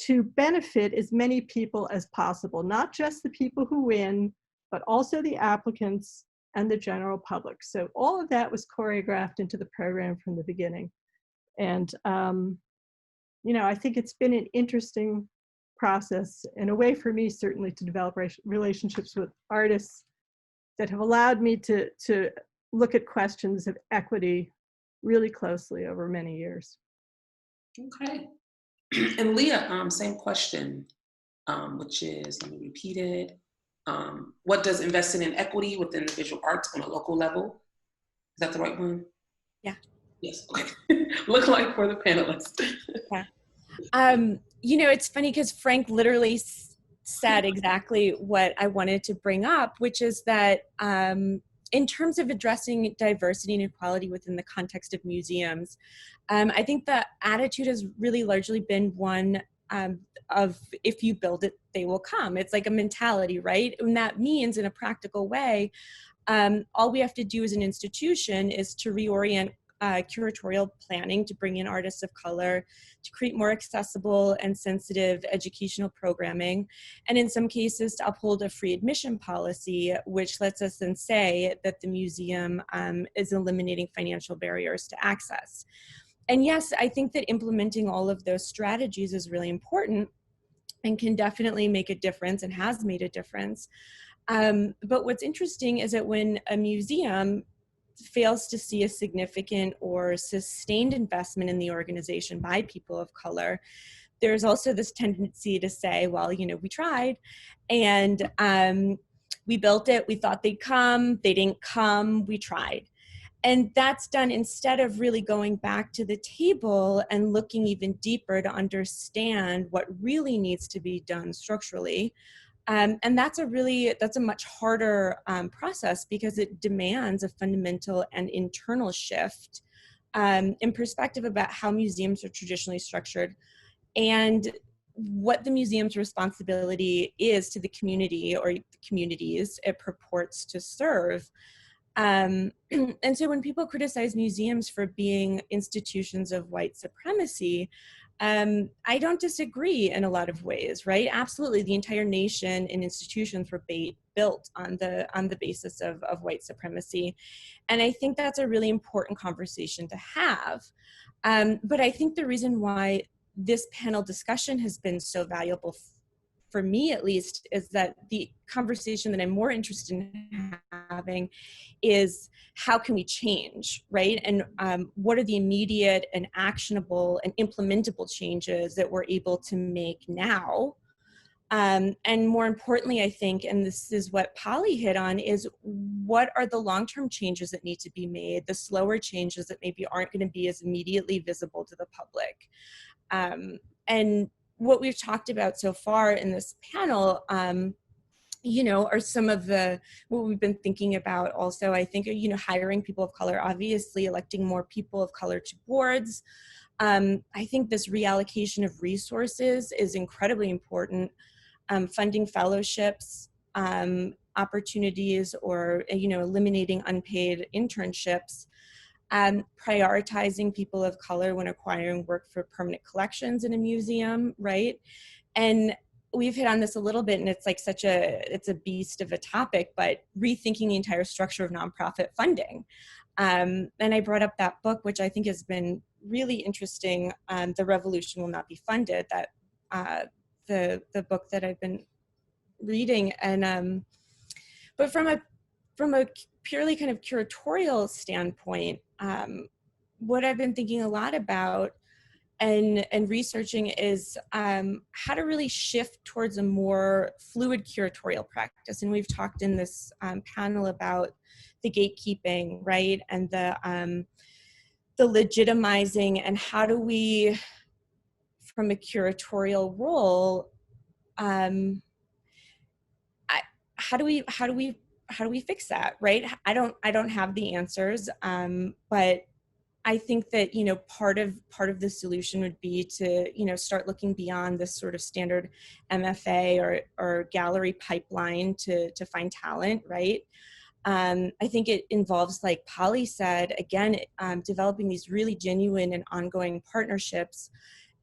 to benefit as many people as possible, not just the people who win, but also the applicants and the general public. So all of that was choreographed into the program from the beginning. And, you know, I think it's been an interesting process and a way for me certainly to develop relationships with artists that have allowed me to look at questions of equity really closely over many years. Okay. And Leah, same question, which is, let me repeat it. What does investing in equity within the visual arts on a local level? Is that the right one? Yeah. Yes, okay. Look like for the panelists. Yeah. You know, it's funny because Frank literally said exactly what I wanted to bring up, which is that in terms of addressing diversity and equality within the context of museums, I think the attitude has really largely been one of, if you build it, they will come. It's like a mentality, right? And that means, in a practical way, all we have to do as an institution is to reorient curatorial planning to bring in artists of color, to create more accessible and sensitive educational programming, and in some cases to uphold a free admission policy, which lets us then say that the museum is eliminating financial barriers to access. And yes, I think that implementing all of those strategies is really important and can definitely make a difference and has made a difference. But what's interesting is that when a museum fails to see a significant or sustained investment in the organization by people of color, there's also this tendency to say, well, you know, we tried and we built it, we thought they'd come, they didn't come, we tried. And that's done instead of really going back to the table and looking even deeper to understand what really needs to be done structurally. And that's a much harder process because it demands a fundamental and internal shift in perspective about how museums are traditionally structured and what the museum's responsibility is to the community or the communities it purports to serve. And so when people criticize museums for being institutions of white supremacy, I don't disagree in a lot of ways, right? Absolutely, the entire nation and institutions were built on the basis of white supremacy. And I think that's a really important conversation to have. But I think the reason why this panel discussion has been so valuable for me at least, is that the conversation that I'm more interested in having is how can we change, right? And what are the immediate and actionable and implementable changes that we're able to make now? And more importantly, I think, and this is what Polly hit on, is what are the long-term changes that need to be made, the slower changes that maybe aren't going to be as immediately visible to the public. And what we've talked about so far in this panel, you know, are some of what we've been thinking about also. I think, you know, hiring people of color, obviously electing more people of color to boards. I think this reallocation of resources is incredibly important. Funding fellowships, opportunities, or, you know, eliminating unpaid internships. Prioritizing people of color when acquiring work for permanent collections in a museum, right? And we've hit on this a little bit, and it's like it's a beast of a topic, but rethinking the entire structure of nonprofit funding. And I brought up that book, which I think has been really interesting, The Revolution Will Not Be Funded, that the book that I've been reading. And but from a purely kind of curatorial standpoint, what I've been thinking a lot about and researching is how to really shift towards a more fluid curatorial practice. And we've talked in this panel about the gatekeeping, right? And the legitimizing, and how do we, from a curatorial role, how do we fix that, right? I don't have the answers, but I think that, you know, part of the solution would be to, you know, start looking beyond this sort of standard MFA or gallery pipeline to find talent, right? I think it involves, like Polly said, again, developing these really genuine and ongoing partnerships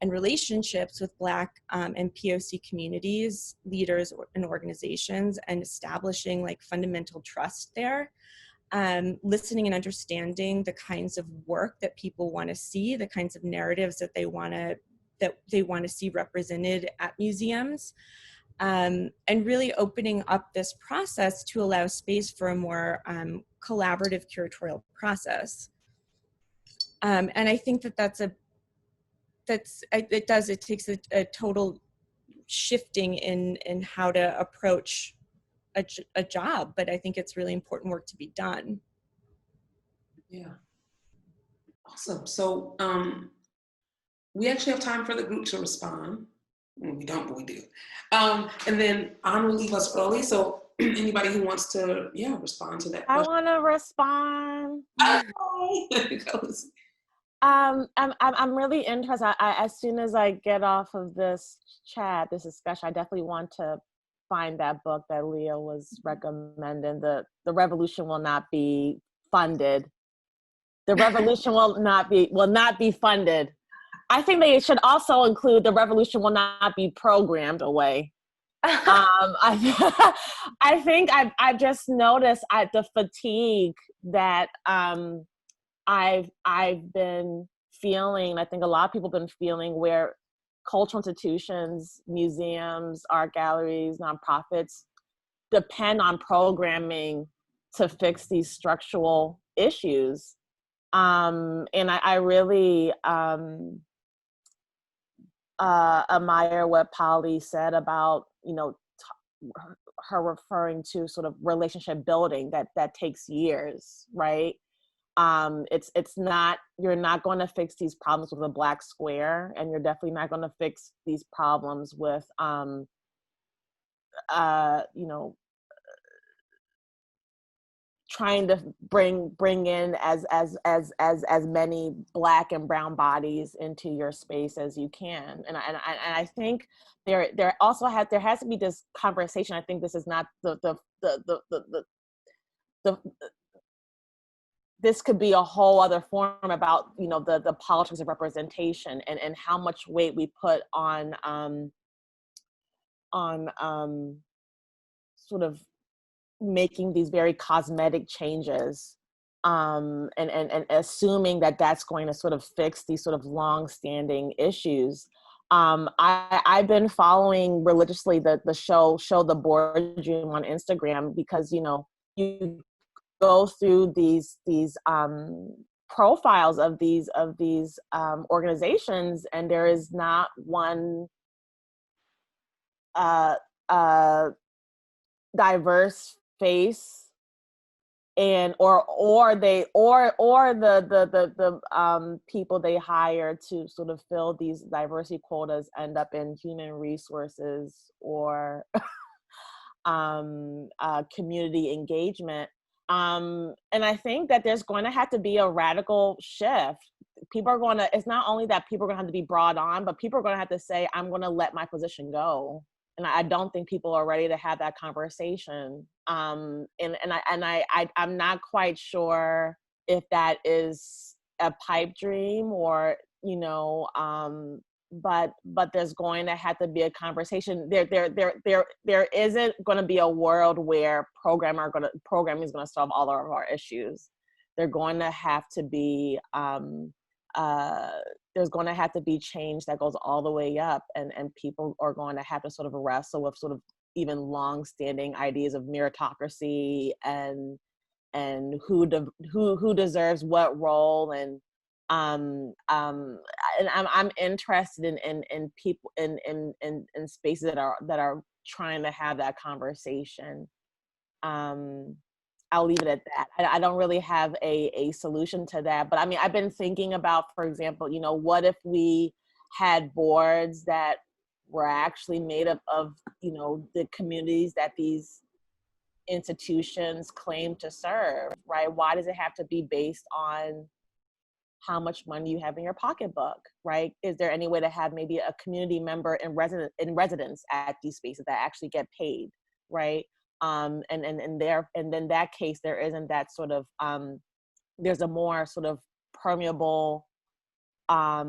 and relationships with Black and POC communities, leaders, and organizations, and establishing like fundamental trust there. Listening and understanding the kinds of work that people want to see, the kinds of narratives that they want to see represented at museums, and really opening up this process to allow space for a more collaborative curatorial process. And I think that it takes a total shifting in how to approach a job, but I think it's really important work to be done. Yeah. Awesome. So we actually have time for the group to respond. We don't, but we do. And then Anna will leave us early. So anybody who wants to, respond to that question. I want to respond. I'm really interested. As soon as I get off of this discussion, I definitely want to find that book that Leah was recommending. The Revolution Will Not Be Funded. The Revolution will not be funded. I think they should also include The Revolution Will Not Be Programmed Away. I think I've just noticed the fatigue that I've been feeling. I think a lot of people have been feeling, where cultural institutions, museums, art galleries, nonprofits depend on programming to fix these structural issues. And I really admire what Polly said about, you know, her referring to sort of relationship building that takes years, right? It's not, you're not going to fix these problems with a black square, and you're definitely not going to fix these problems with, you know, trying to bring in as many Black and brown bodies into your space as you can. And I think there has to be this conversation. I think this is not the this could be a whole other forum about, you know, the politics of representation and how much weight we put on sort of making these very cosmetic changes, and assuming that that's going to sort of fix these sort of long-standing issues. I've been following religiously the show The Boardroom on Instagram, because, you know, you go through these profiles of these organizations, and there is not one diverse face, and or the people they hire to sort of fill these diversity quotas end up in human resources or community engagement. And I think that there's going to have to be a radical shift. People are going to, it's not only that people are going to have to be brought on, but people are going to have to say, I'm going to let my position go. And I don't think people are ready to have that conversation. I'm not quite sure if that is a pipe dream or, you know, but there's going to have to be a conversation. There isn't going to be a world where programming is going to solve all of our issues. They're going to have to be there's going to have to be change that goes all the way up, and people are going to have to sort of wrestle with sort of even long-standing ideas of meritocracy and who deserves what role, and I'm interested in people in spaces that are trying to have that conversation. I'll leave it at that. I don't really have a solution to that, but I mean, I've been thinking about, for example, you know, what if we had boards that were actually made up of, you know, the communities that these institutions claim to serve, right? Why does it have to be based on how much money you have in your pocketbook, right? Is there any way to have maybe a community member in residence at these spaces that actually get paid, right? And in that case, there isn't that sort of, there's a more sort of permeable, a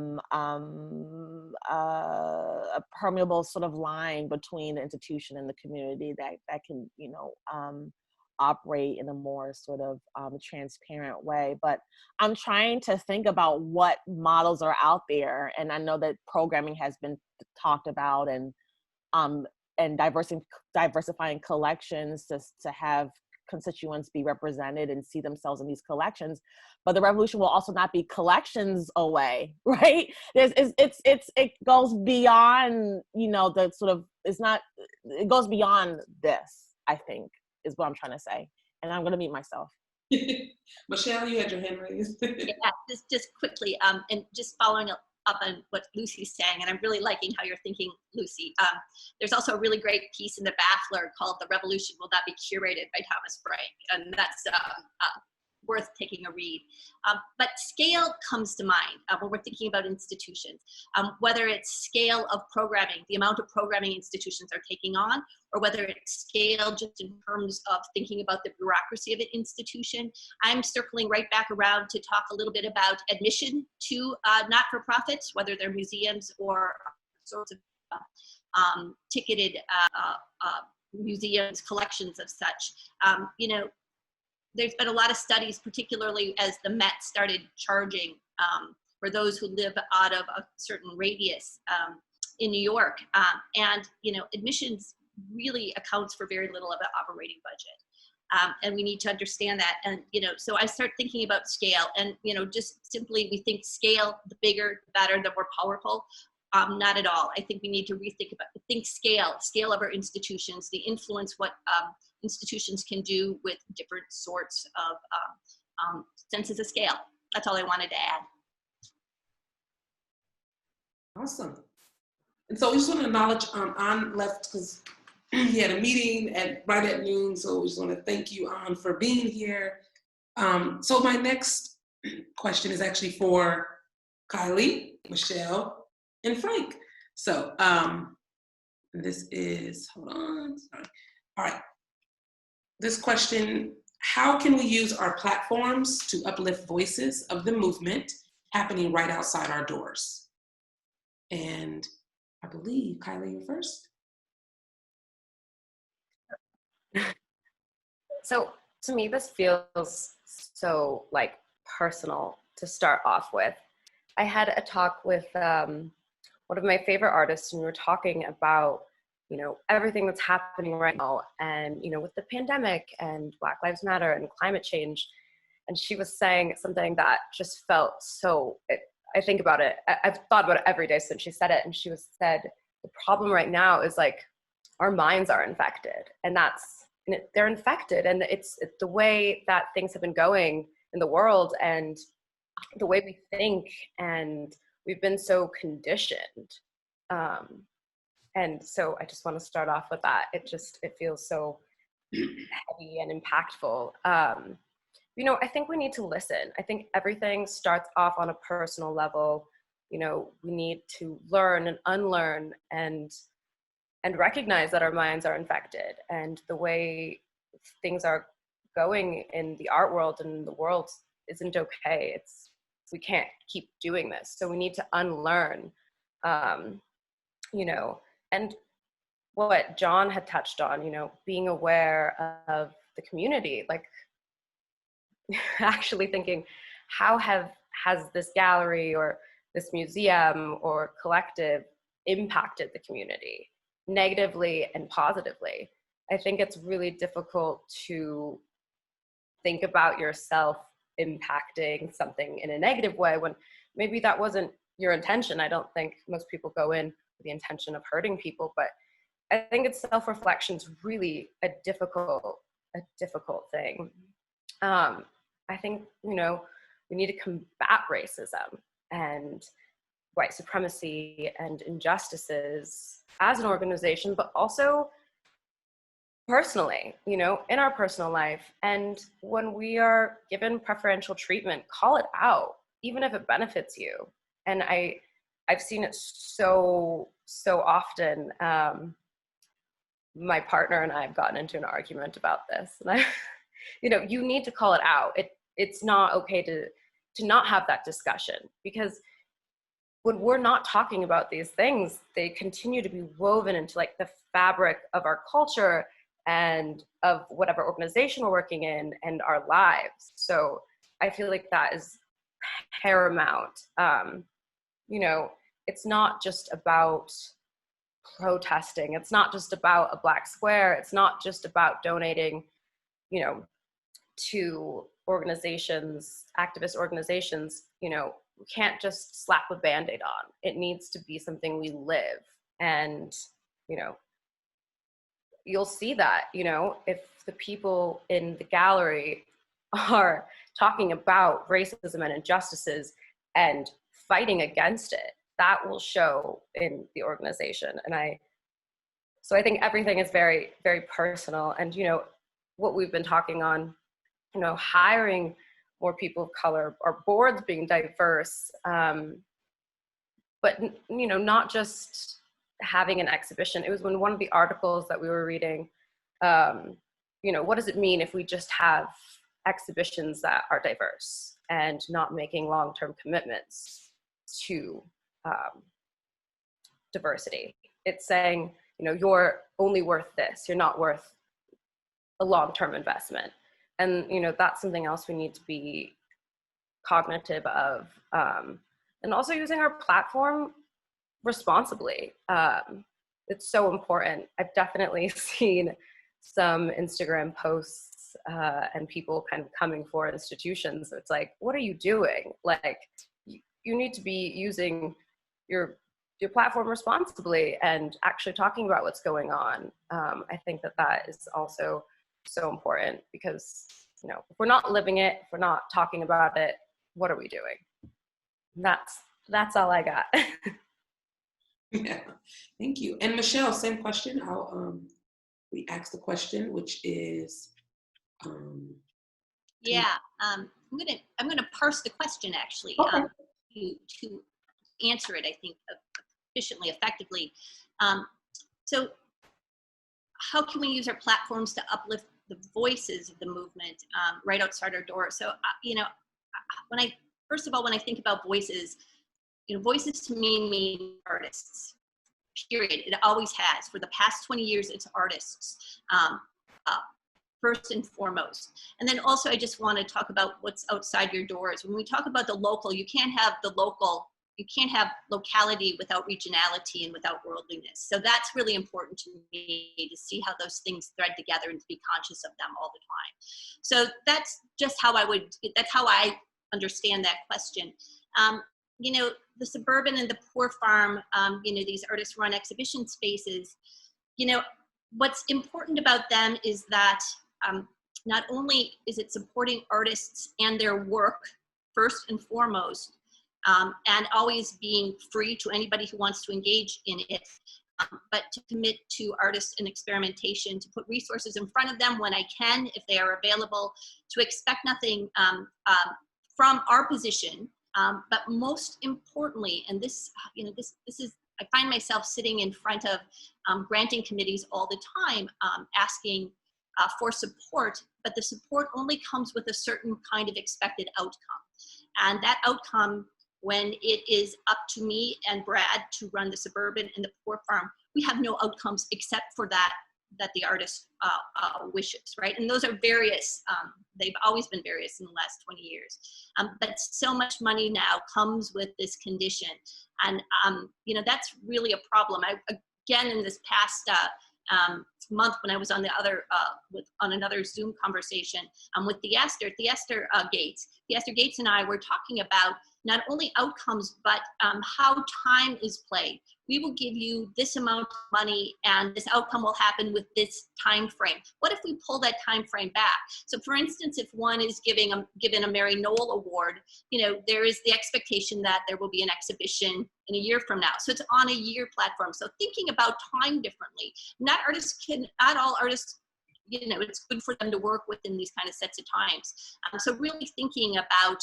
permeable sort of line between the institution and the community that can, you know, operate in a more sort of transparent way. But I'm trying to think about what models are out there. And I know that programming has been talked about, and diversifying collections to have constituents be represented and see themselves in these collections. But the revolution will also not be collections away, right? It goes beyond, you know, the sort of, it goes beyond this, I think, is what I'm trying to say. And I'm going to mute myself. Michelle, you had your hand raised. Yeah, just quickly, and just following up on what Lucy's saying, and I'm really liking how you're thinking, Lucy. There's also a really great piece in the Baffler called "The Revolution Will Not Be Curated" by Thomas Frank, and that's worth taking a read. But scale comes to mind when we're thinking about institutions, whether it's scale of programming, the amount of programming institutions are taking on, or whether it's scale just in terms of thinking about the bureaucracy of an institution. I'm circling right back around to talk a little bit about admission to not-for-profits, whether they're museums or sorts of ticketed museums, collections of such. You know, there's been a lot of studies, particularly as the Met started charging for those who live out of a certain radius in New York. And, you know, admissions really accounts for very little of the operating budget. And we need to understand that. And, you know, so I start thinking about scale, and, you know, just simply we think scale, the bigger, the better, the more powerful. Not at all. I think we need to think scale of our institutions, the influence what institutions can do with different sorts of senses of scale. That's all I wanted to add. Awesome. And so we just want to acknowledge An left because he had a meeting right at noon. So we just want to thank you, An, for being here. So my next question is actually for Kylie, Michelle, and Frank. So this is, hold on, sorry. All right. This question how can we use our platforms to uplift voices of the movement happening right outside our doors? And I believe, Kylie, you're first. So to me, this feels so like personal to start off with. I had a talk with one of my favorite artists, and we were talking about, you know, everything that's happening right now, and, you know, with the pandemic and Black Lives Matter and climate change. And she was saying something that just felt so, I think about it, I've thought about it every day since she said it. And she said, the problem right now is like, our minds are infected, and they're infected, and it's the way that things have been going in the world and the way we think, and we've been so conditioned. And so I just want to start off with that. It feels so heavy and impactful. You know, I think we need to listen. I think everything starts off on a personal level. You know, we need to learn and unlearn and recognize that our minds are infected, and the way things are going in the art world and the world isn't okay. We can't keep doing this. So we need to unlearn, you know, and what John had touched on, you know, being aware of the community, like actually thinking, how has this gallery or this museum or collective impacted the community negatively and positively? I think it's really difficult to think about yourself impacting something in a negative way when maybe that wasn't your intention. I don't think most people go in with the intention of hurting people, but I think it's self-reflection is really a difficult thing. I think, you know, we need to combat racism and white supremacy and injustices as an organization, but also personally, you know, in our personal life. And when we are given preferential treatment, call it out, even if it benefits you. And I've seen it so often. My partner and I have gotten into an argument about this, and you know, you need to call it out. It's not okay to not have that discussion, because when we're not talking about these things, they continue to be woven into like the fabric of our culture and of whatever organization we're working in and our lives. So I feel like that is paramount. You know, it's not just about protesting. It's not just about a black square. It's not just about donating, you know, to organizations, activist organizations. You know, we can't just slap a Band-Aid on. It needs to be something we live. And, you know, you'll see that, you know, if the people in the gallery are talking about racism and injustices and fighting against it, that will show in the organization. And so I think everything is very, very personal. And, you know, what we've been talking on, you know, hiring more people of color, our boards being diverse, but, you know, not just having an exhibition. It was when one of the articles that we were reading, you know, what does it mean if we just have exhibitions that are diverse and not making long-term commitments to diversity? It's saying, you know, you're only worth this. You're not worth a long-term investment. And, you know, that's something else we need to be cognitive of. And also using our platform responsibly. It's so important. I've definitely seen some Instagram posts and people kind of coming for institutions. It's like, what are you doing? Like, you need to be using your platform responsibly and actually talking about what's going on. I think that is also so important, because, you know, if we're not living it, if we're not talking about it, what are we doing? That's all I got. Yeah, thank you. And Michelle, same question. We asked the question, which is, yeah, I'm gonna parse the question actually, okay. To answer it, I think, efficiently, effectively. So how can we use our platforms to uplift the voices of the movement right outside our door. So, you know, first of all, when I think about voices, you know, voices to me mean artists, period. It always has. For the past 20 years, it's artists, first and foremost. And then also, I just want to talk about what's outside your doors. When we talk about the local, you can't have the local, you can't have locality without regionality and without worldliness. So that's really important to me, to see how those things thread together and to be conscious of them all the time. So that's just how that's how I understand that question. You know, the suburban and the poor farm, you know, these artist run exhibition spaces, you know, what's important about them is that not only is it supporting artists and their work first and foremost, and always being free to anybody who wants to engage in it, but to commit to artists and experimentation, to put resources in front of them when I can, if they are available, to expect nothing from our position, but most importantly, and this, you know, this is, I find myself sitting in front of granting committees all the time, asking for support, but the support only comes with a certain kind of expected outcome. And that outcome, when it is up to me and Brad to run the suburban and the poor farm, we have no outcomes except for that the artist wishes, right? And those are various, they've always been various in the last 20 years. But so much money now comes with this condition. And, you know, that's really a problem. Again, in this past month, when I was on the other, on another Zoom conversation with Thyestor Gates and I were talking about not only outcomes, but how time is played. We will give you this amount of money and this outcome will happen with this time frame. What if we pull that time frame back? So for instance, if one is given a Mary Noel Award, you know, there is the expectation that there will be an exhibition in a year from now. So it's on a year platform. So thinking about time differently. Not all artists, you know, it's good for them to work within these kind of sets of times. So really thinking about,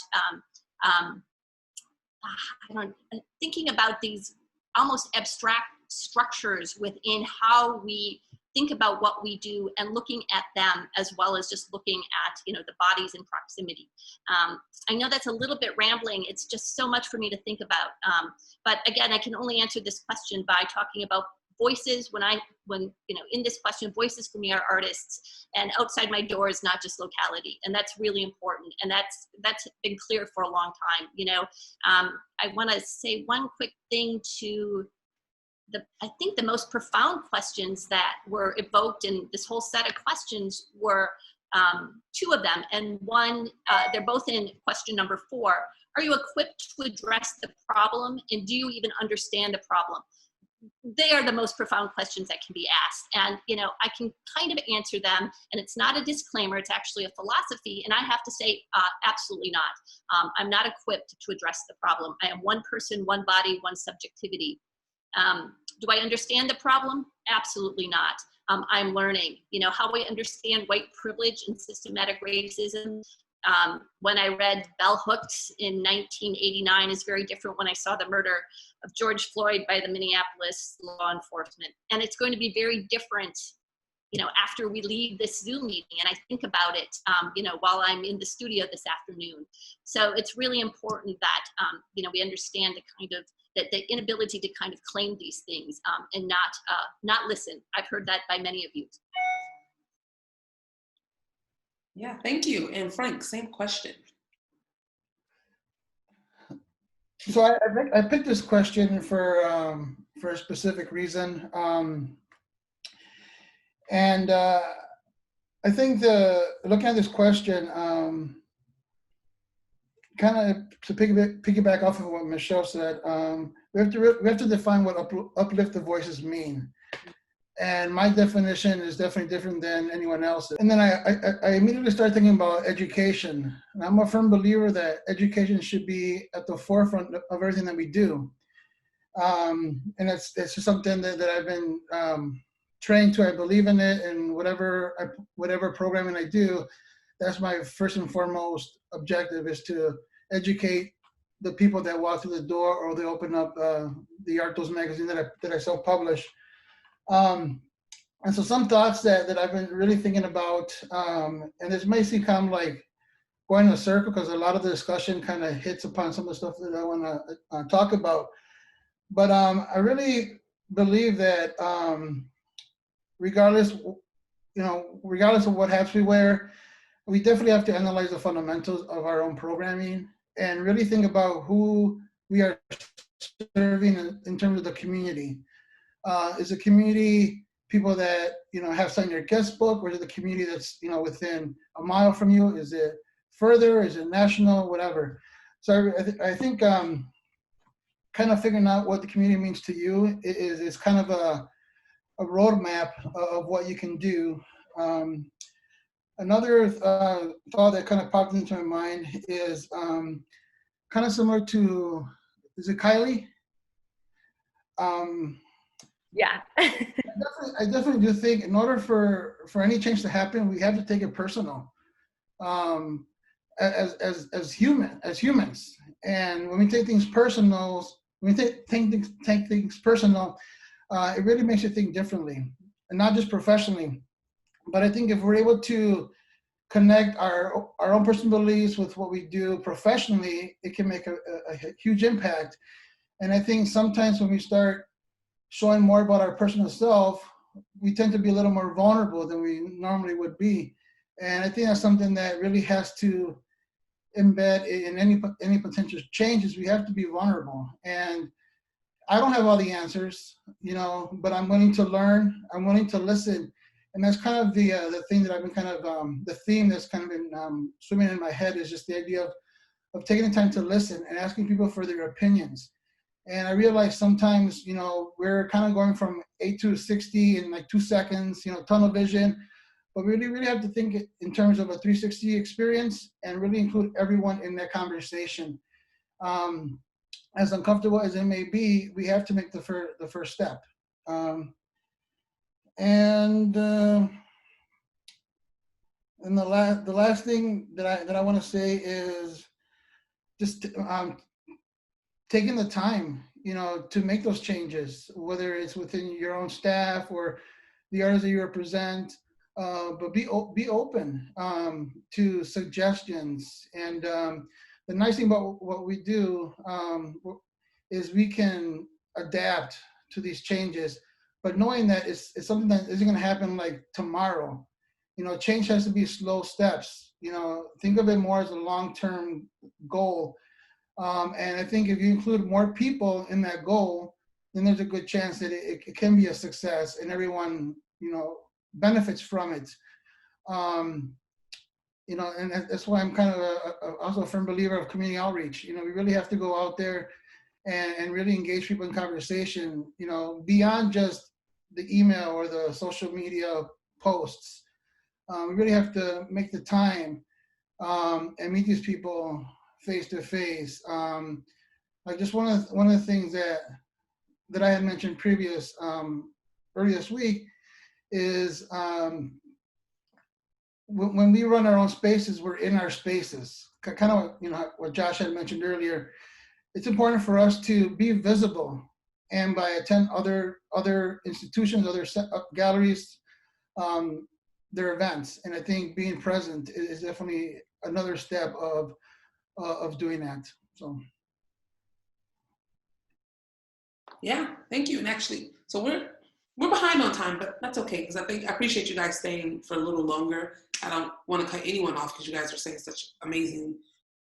thinking about these almost abstract structures within how we think about what we do and looking at them as well as just looking at, you know, the bodies in proximity. I know that's a little bit rambling. It's just so much for me to think about. But again, I can only answer this question by talking about voices. When you know, in this question, voices for me are artists, and outside my door is not just locality, and that's really important, and that's been clear for a long time. You know, I want to say one quick thing to I think the most profound questions that were evoked in this whole set of questions were two of them, and one, they're both in question number 4. Are you equipped to address the problem, and do you even understand the problem? They are the most profound questions that can be asked. And, you know, I can kind of answer them, and it's not a disclaimer, it's actually a philosophy. And I have to say, absolutely not. I'm not equipped to address the problem. I am one person, one body, one subjectivity. Do I understand the problem? Absolutely not. I'm learning, you know, how I understand white privilege and systematic racism. When I read Bell Hooks in 1989 is very different when I saw the murder of George Floyd by the Minneapolis law enforcement. And it's going to be very different, you know, after we leave this Zoom meeting and I think about it, you know, while I'm in the studio this afternoon. So it's really important that, you know, we understand the kind of, that the inability to kind of claim these things and not listen. I've heard that by many of you. Yeah, thank you. And Frank, same question. So I picked this question for a specific reason. And I think looking at this question, kind of to piggyback off of what Michelle said, we have to define what uplifted voices mean. And my definition is definitely different than anyone else's. And then I immediately started thinking about education. And I'm a firm believer that education should be at the forefront of everything that we do. And it's just something that I've been trained to. I believe in it, and whatever programming I do, that's my first and foremost objective, is to educate the people that walk through the door or they open up the Artos magazine that I self-publish. And so some thoughts that I've been really thinking about, and this may seem kind of like going in a circle because a lot of the discussion kind of hits upon some of the stuff that I want to talk about. But I really believe that regardless of what hats we wear, we definitely have to analyze the fundamentals of our own programming and really think about who we are serving in terms of the community. Is the community people that have signed your guest book, or is it the community that's within a mile from you? Is it further? Is it national? Whatever. So I think kind of figuring out what the community means to you is kind of a roadmap of what you can do. Another thought that kind of popped into my mind is kind of similar to, is it Kylie? Yeah. I definitely do think in order for any change to happen, we have to take it personal as humans. And when we take things personal, take things personal, it really makes you think differently, and not just professionally. But I think if we're able to connect our own personal beliefs with what we do professionally, it can make a huge impact. And I think sometimes when we start showing more about our personal self, we tend to be a little more vulnerable than we normally would be. And I think that's something that really has to embed in any potential changes. We have to be vulnerable. And I don't have all the answers, but I'm willing to learn. I'm willing to listen. And that's kind of the thing that I've been kind of, the theme that's kind of been swimming in my head is just the idea of taking the time to listen and asking people for their opinions. And I realize sometimes, we're kind of going from 8 to 60 in like 2 seconds, tunnel vision, but we really have to think in terms of a 360 experience and really include everyone in that conversation. As uncomfortable as it may be, we have to make the first step. And the last thing that I want to say is just taking the time, to make those changes, whether it's within your own staff or the artists that you represent, but be open to suggestions. And the nice thing about what we do is we can adapt to these changes, but knowing that it's something that isn't going to happen like tomorrow. Change has to be slow steps. Think of it more as a long-term goal. And I think if you include more people in that goal, then there's a good chance that it can be a success and everyone, benefits from it. And that's why I'm kind of also a firm believer of community outreach. We really have to go out there and really engage people in conversation, beyond just the email or the social media posts. We really have to make the time and meet these people face to face. Like just one of the things that I had mentioned earlier this week is when we run our own spaces, we're in our spaces. Kind of what Josh had mentioned earlier. It's important for us to be visible, and by attend other institutions, other galleries, their events. And I think being present is definitely another step of doing that. So. Yeah, thank you. And actually, so we're behind on time, but that's okay, because I appreciate you guys staying for a little longer. I don't want to cut anyone off because you guys are saying such amazing,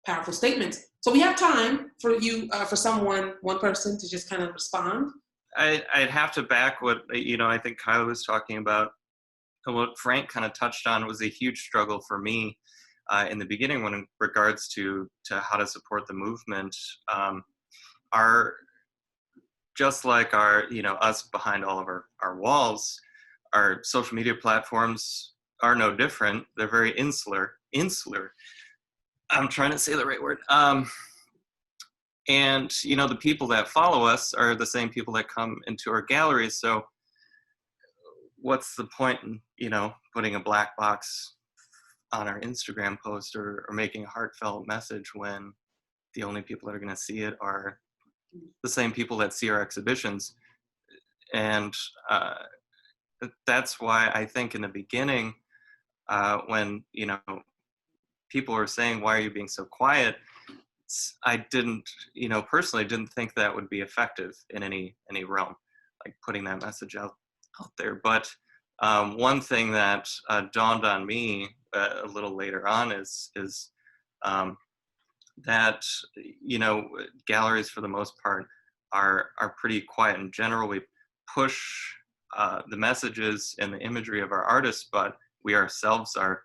powerful statements. So we have time for you, one person to just kind of respond. I'd have to back what, I think Kyla was talking about. What Frank kind of touched on was a huge struggle for me in the beginning when in regards to how to support the movement. Just like us behind all of our walls, our social media platforms are no different. They're very insular. I'm trying to say the right word. And the people that follow us are the same people that come into our galleries. So what's the point in, putting a black box on our Instagram post or making a heartfelt message when the only people that are going to see it are the same people that see our exhibitions? And that's why I think in the beginning, when, you know, people were saying, why are you being so quiet? I didn't, you know, personally didn't think that would be effective in any realm, like putting that message out there. But one thing that dawned on me a little later on is that, you know, galleries for the most part are pretty quiet in general. We push the messages and the imagery of our artists, but we ourselves are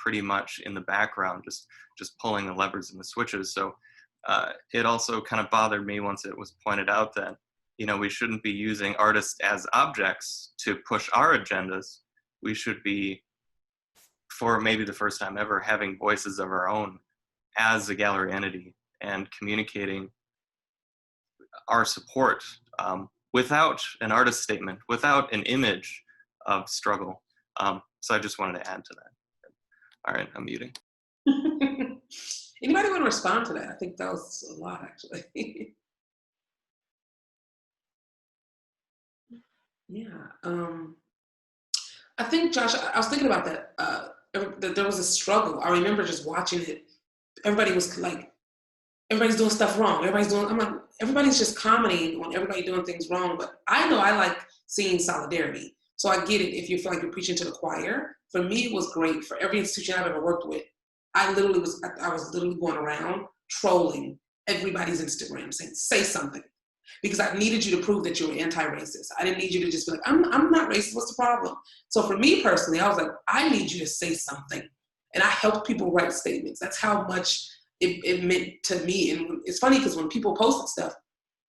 pretty much in the background, just pulling the levers and the switches. So it also kind of bothered me once it was pointed out that, you know, we shouldn't be using artists as objects to push our agendas. We should be, for maybe the first time ever, having voices of our own as a gallery entity and communicating our support without an artist statement, without an image of struggle. So I just wanted to add to that. All right, I'm muting. Anybody want to respond to that? I think that was a lot, actually. Yeah. I think, Josh, I was thinking about that. That there was a struggle. I remember just watching it. Everybody was like, everybody's doing stuff wrong. I'm like, everybody's just commenting on everybody doing things wrong. But I know I like seeing solidarity. So I get it if you feel like you're preaching to the choir. For me, it was great. For every institution I've ever worked with, I was literally going around trolling everybody's Instagram saying, say something. Because I needed you to prove that you were anti-racist. I didn't need you to just be like, I'm not racist, what's the problem? So for me personally, I was like, I need you to say something. And I helped people write statements. That's how much it meant to me. And it's funny because when people posted stuff,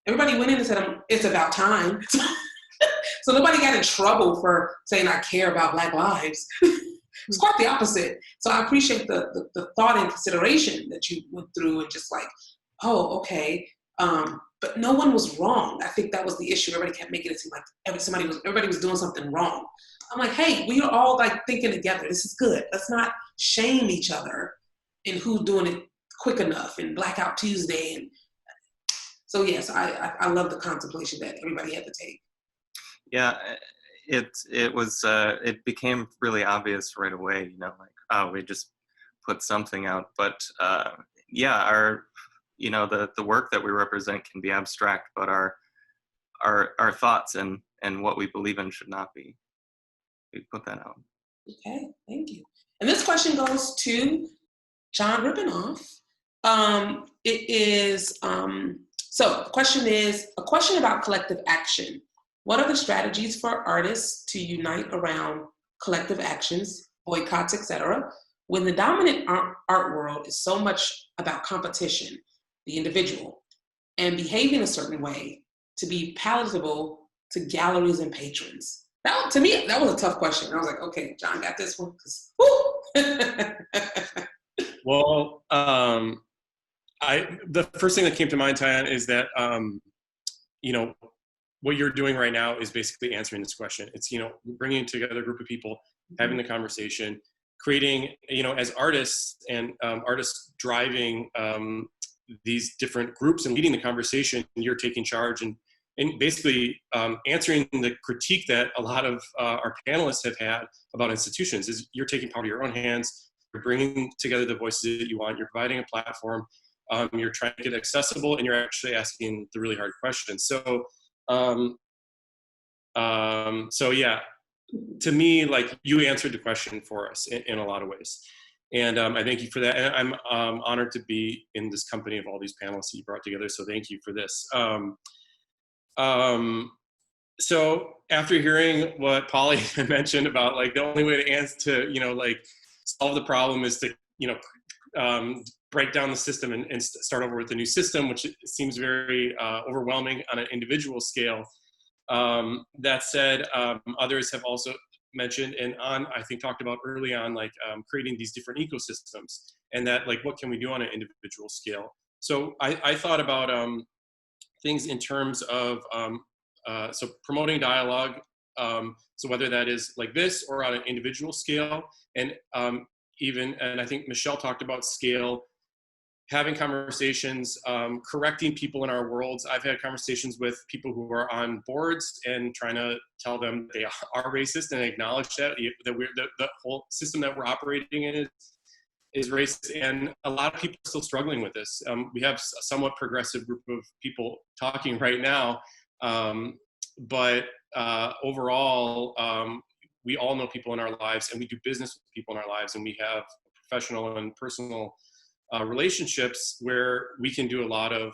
everybody went in and said, it's about time. So nobody got in trouble for saying I care about Black lives. It's quite the opposite. So I appreciate the thought and consideration that you went through and just like, oh, okay. But no one was wrong. I think that was the issue. Everybody kept making it seem like everybody was doing something wrong. I'm like, hey, we are all like thinking together. This is good. Let's not shame each other in who's doing it quick enough and Blackout Tuesday. And so yes, I love the contemplation that everybody had to take. Yeah, it became really obvious right away, you know, like, oh, we just put something out. But yeah, you know, the work that we represent can be abstract, but our thoughts and what we believe in should not be. We put that out. Okay, thank you. And this question goes to John Rippinoff. It is, so the question is, a question about collective action. What are the strategies for artists to unite around collective actions, boycotts, etc., when the dominant art world is so much about competition, the individual, and behaving a certain way to be palatable to galleries and patrons? To me, that was a tough question. I was like, okay, John got this one. Well, the first thing that came to mind, Tyanna, is that, you know, what you're doing right now is basically answering this question. It's, you know, bringing together a group of people, having the conversation, creating, you know, as artists and artists driving these different groups and leading the conversation, you're taking charge and basically answering the critique that a lot of our panelists have had about institutions. Is you're taking power to your own hands, you're bringing together the voices that you want, you're providing a platform, you're trying to get accessible, and you're actually asking the really hard questions. So so yeah, to me, like, you answered the question for us in a lot of ways. And I thank you for that. And I'm honored to be in this company of all these panelists that you brought together. So thank you for this. So after hearing what Polly mentioned about, like, the only way to you know, like, solve the problem is to, you know, break down the system and start over with a new system, which seems very overwhelming on an individual scale. That said, others have also mentioned and I think talked about early on, like, creating these different ecosystems, and that, like, what can we do on an individual scale? So I thought about things in terms of so promoting dialogue, so whether that is like this or on an individual scale, and and I think Michelle talked about scale having conversations, correcting people in our worlds. I've had conversations with people who are on boards and trying to tell them they are racist and acknowledge that the whole system that we're operating in is racist, and a lot of people are still struggling with this. We have a somewhat progressive group of people talking right now, but overall, we all know people in our lives, and we do business with people in our lives, and we have professional and personal relationships where we can do a lot of,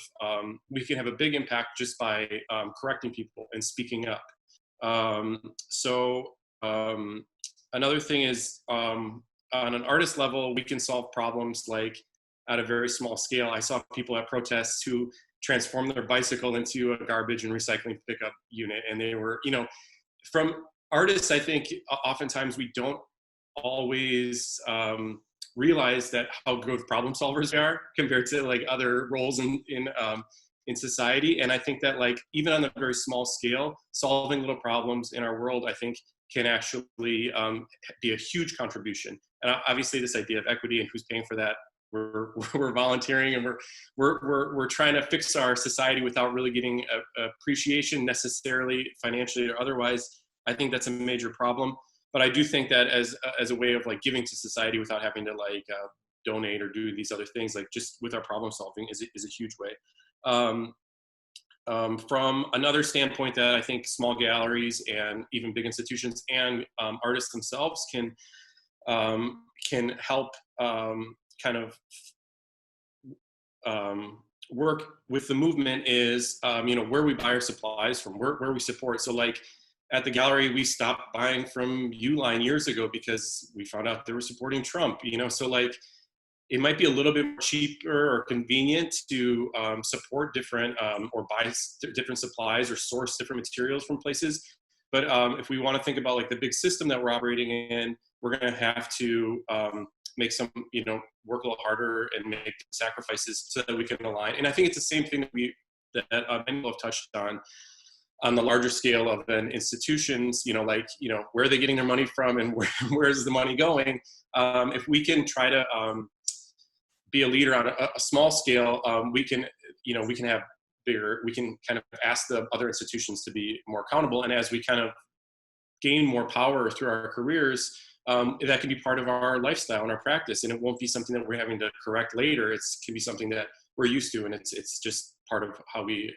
we can have a big impact just by correcting people and speaking up. Another thing is, on an artist level, we can solve problems like at a very small scale. I saw people at protests who transformed their bicycle into a garbage and recycling pickup unit. And they were, you know, from artists, I think oftentimes we don't always realize that how good problem solvers we are compared to like other roles in society. And I think that like, even on a very small scale, solving little problems in our world, I think can actually be a huge contribution. And obviously this idea of equity and who's paying for that, we're volunteering, and we're trying to fix our society without really getting appreciation necessarily financially or otherwise. I think that's a major problem. But I do think that as a way of like giving to society without having to like donate or do these other things, like just with our problem solving is a huge way. From another standpoint, that I think small galleries and even big institutions and artists themselves can help kind of work with the movement is, you know, where we buy our supplies from, where we support. So like at the gallery, we stopped buying from Uline years ago because we found out they were supporting Trump, you know, so like it might be a little bit cheaper or convenient to support different or buy different supplies or source different materials from places. But if we want to think about like the big system that we're operating in, we're going to have to make some, you know, work a little harder and make sacrifices so that we can align. And I think it's the same thing that many people have touched on the larger scale of an institutions, you know, like, you know, where are they getting their money from and where is the money going? If we can try to be a leader on a small scale, we can have bigger, we can kind of ask the other institutions to be more accountable. And as we kind of gain more power through our careers, that can be part of our lifestyle and our practice. And it won't be something that we're having to correct later. It can be something that we're used to, and it's just part of how we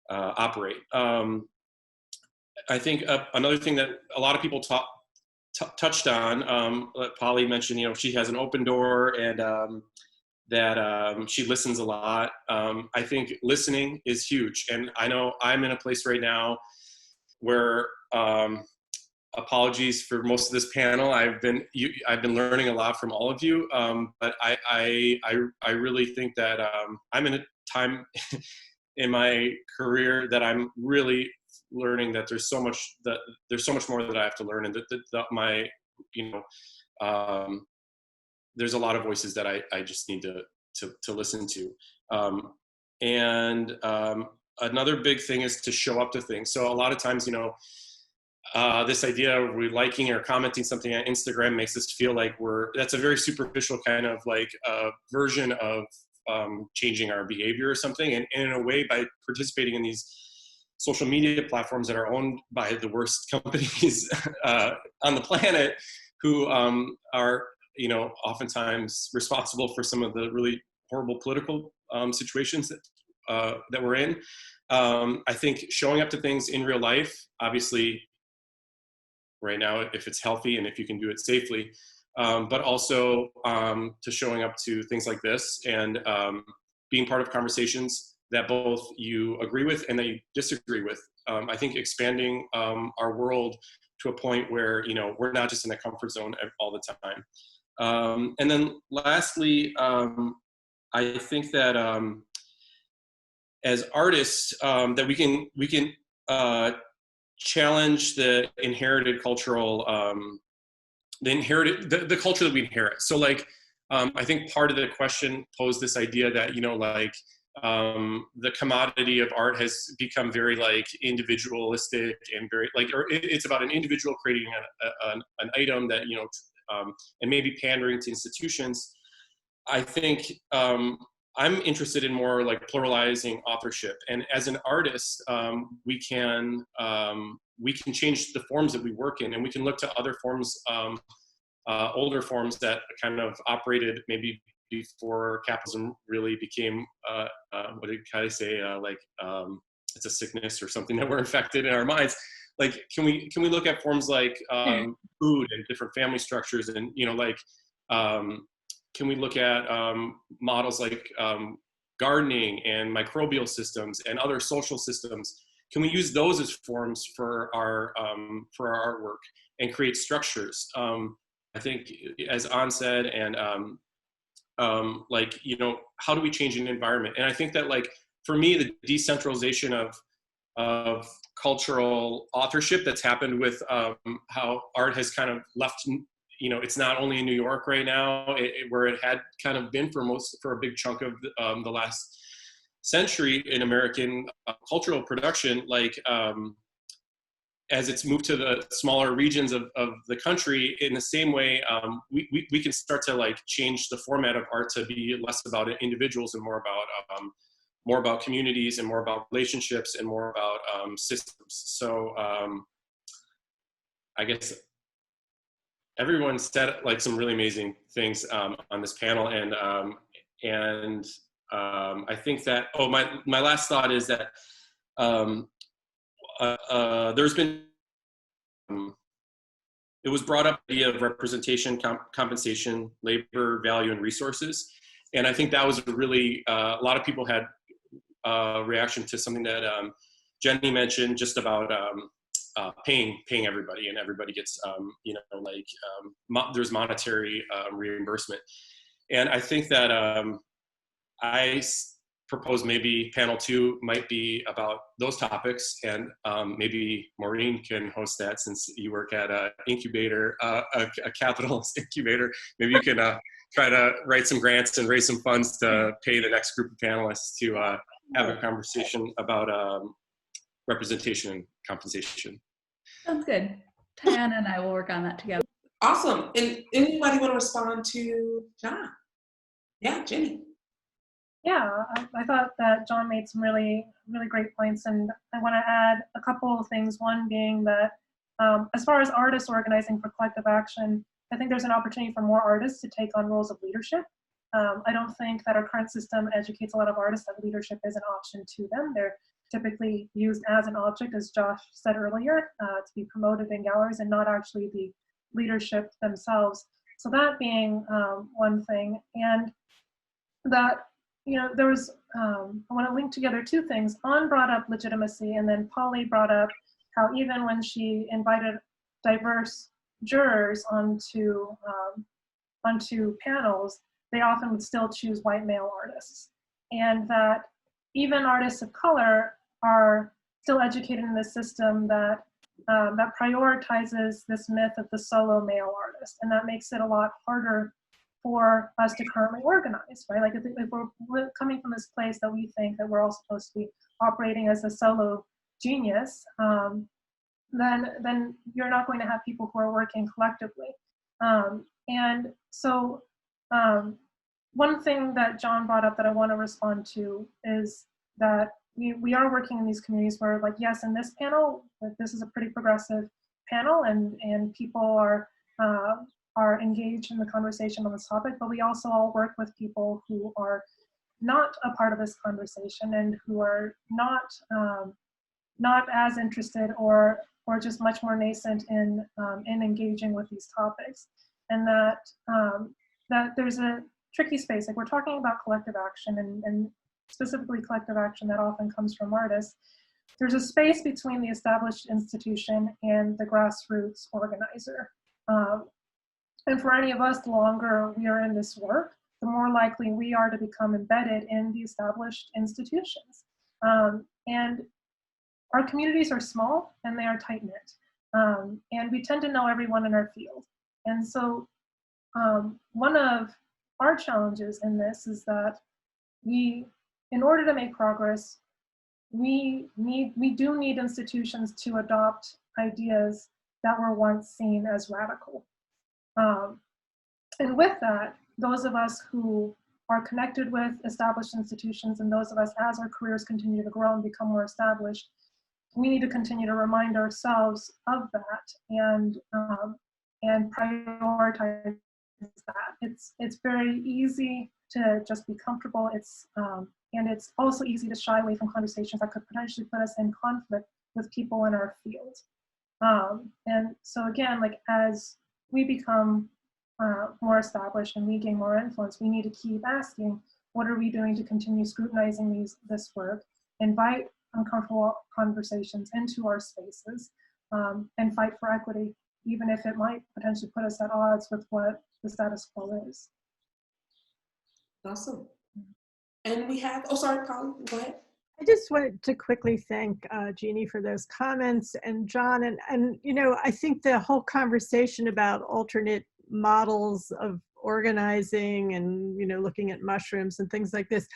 operate. I think another thing that a lot of people touched on, Polly mentioned, you know, she has an open door and that she listens a lot. I think listening is huge. And I know I'm in a place right now where, apologies for most of this panel, I've been learning a lot from all of you. But I really think that I'm in a time in my career that I'm really learning that there's so much more that I have to learn, and there's a lot of voices that I just need to listen to. And another big thing is to show up to things. So a lot of times, you know, this idea of liking or commenting something on Instagram makes us feel like that's a very superficial kind of like version of changing our behavior or something. And in a way, by participating in these social media platforms that are owned by the worst companies on the planet, who are, you know, oftentimes responsible for some of the really horrible political situations that we're in. I think showing up to things in real life, obviously right now, if it's healthy and if you can do it safely, but also to showing up to things like this and being part of conversations that both you agree with and that you disagree with. I think expanding our world to a point where, you know, we're not just in a comfort zone all the time. And then lastly, I think that as artists, that we can challenge the inherited cultural, the culture that we inherit. So like, I think part of the question posed this idea that, you know, like, the commodity of art has become very like individualistic and very like, or it's about an individual creating an item that, you know, and maybe pandering to institutions. I think I'm interested in more like pluralizing authorship, and as an artist, we can change the forms that we work in, and we can look to other forms, older forms that kind of operated maybe before capitalism really became what did I say, it's a sickness or something that we're infected in our minds. Like, can we look at forms like food and different family structures, and can we look at models like gardening and microbial systems and other social systems? Can we use those as forms for our artwork and create structures? I think, as An said, and how do we change an environment? And I think that, like, for me, the decentralization of cultural authorship that's happened with how art has kind of left, it's not only in New York right now, where it had kind of been for a big chunk of the last century in American cultural production, as it's moved to the smaller regions of the country, in the same way, we can start to change the format of art to be less about individuals and more about communities and more about relationships and more about systems. So I guess everyone said some really amazing things on this panel, and I think that my last thought is that there's been it was brought up, the idea of representation, compensation, labor, value, and resources, and I think that was a really a lot of people had reaction to something that Jenny mentioned, just about paying everybody, and everybody gets there's monetary reimbursement. And I think that I propose maybe panel 2 might be about those topics, and maybe Maureen can host that, since you work at a incubator, a capitalist incubator. Maybe you can try to write some grants and raise some funds to pay the next group of panelists to have a conversation about representation and compensation. Sounds good. Tyanna and I will work on that together. Awesome. And anybody want to respond to John? Yeah, Jenny. Yeah, I thought that John made some really, really great points, and I want to add a couple of things. One being that as far as artists organizing for collective action, I think there's an opportunity for more artists to take on roles of leadership. I don't think that our current system educates a lot of artists that leadership is an option to them. They're typically used as an object, as Josh said earlier, to be promoted in galleries, and not actually the leadership themselves. So that being one thing, and that, there was, I want to link together two things. An brought up legitimacy, and then Polly brought up how even when she invited diverse jurors onto panels, they often would still choose white male artists. And that even artists of color are still educated in this system that that prioritizes this myth of the solo male artist. And that makes it a lot harder for us to currently organize, right? Like, if we're coming from this place that we think that we're all supposed to be operating as a solo genius, then you're not going to have people who are working collectively. And so one thing that John brought up that I want to respond to is that we are working in these communities where, like, yes, in this panel, this is a pretty progressive panel, and people are engaged in the conversation on this topic, but we also all work with people who are not a part of this conversation, and who are not as interested, or just much more nascent in engaging with these topics. And that there's a tricky space. Like, we're talking about collective action, and specifically collective action that often comes from artists. There's a space between the established institution and the grassroots organizer. And for any of us, the longer we are in this work, the more likely we are to become embedded in the established institutions. And our communities are small, and they are tight-knit. And we tend to know everyone in our field. And so one of our challenges in this is that in order to make progress, we do need institutions to adopt ideas that were once seen as radical. And with that, those of us who are connected with established institutions and those of us as our careers continue to grow and become more established, we need to continue to remind ourselves of that and prioritize that. It's very easy to just be comfortable. And it's also easy to shy away from conversations that could potentially put us in conflict with people in our field. And so again, like as we become more established and we gain more influence, we need to keep asking, what are we doing to continue scrutinizing this work, invite uncomfortable conversations into our spaces, and fight for equity, even if it might potentially put us at odds with what the status quo is. Awesome. And we have, oh, sorry, Colin, go ahead. I just wanted to quickly thank Jeannie for those comments, and John, and you know, I think the whole conversation about alternate models of organizing and, you know, looking at mushrooms and things like this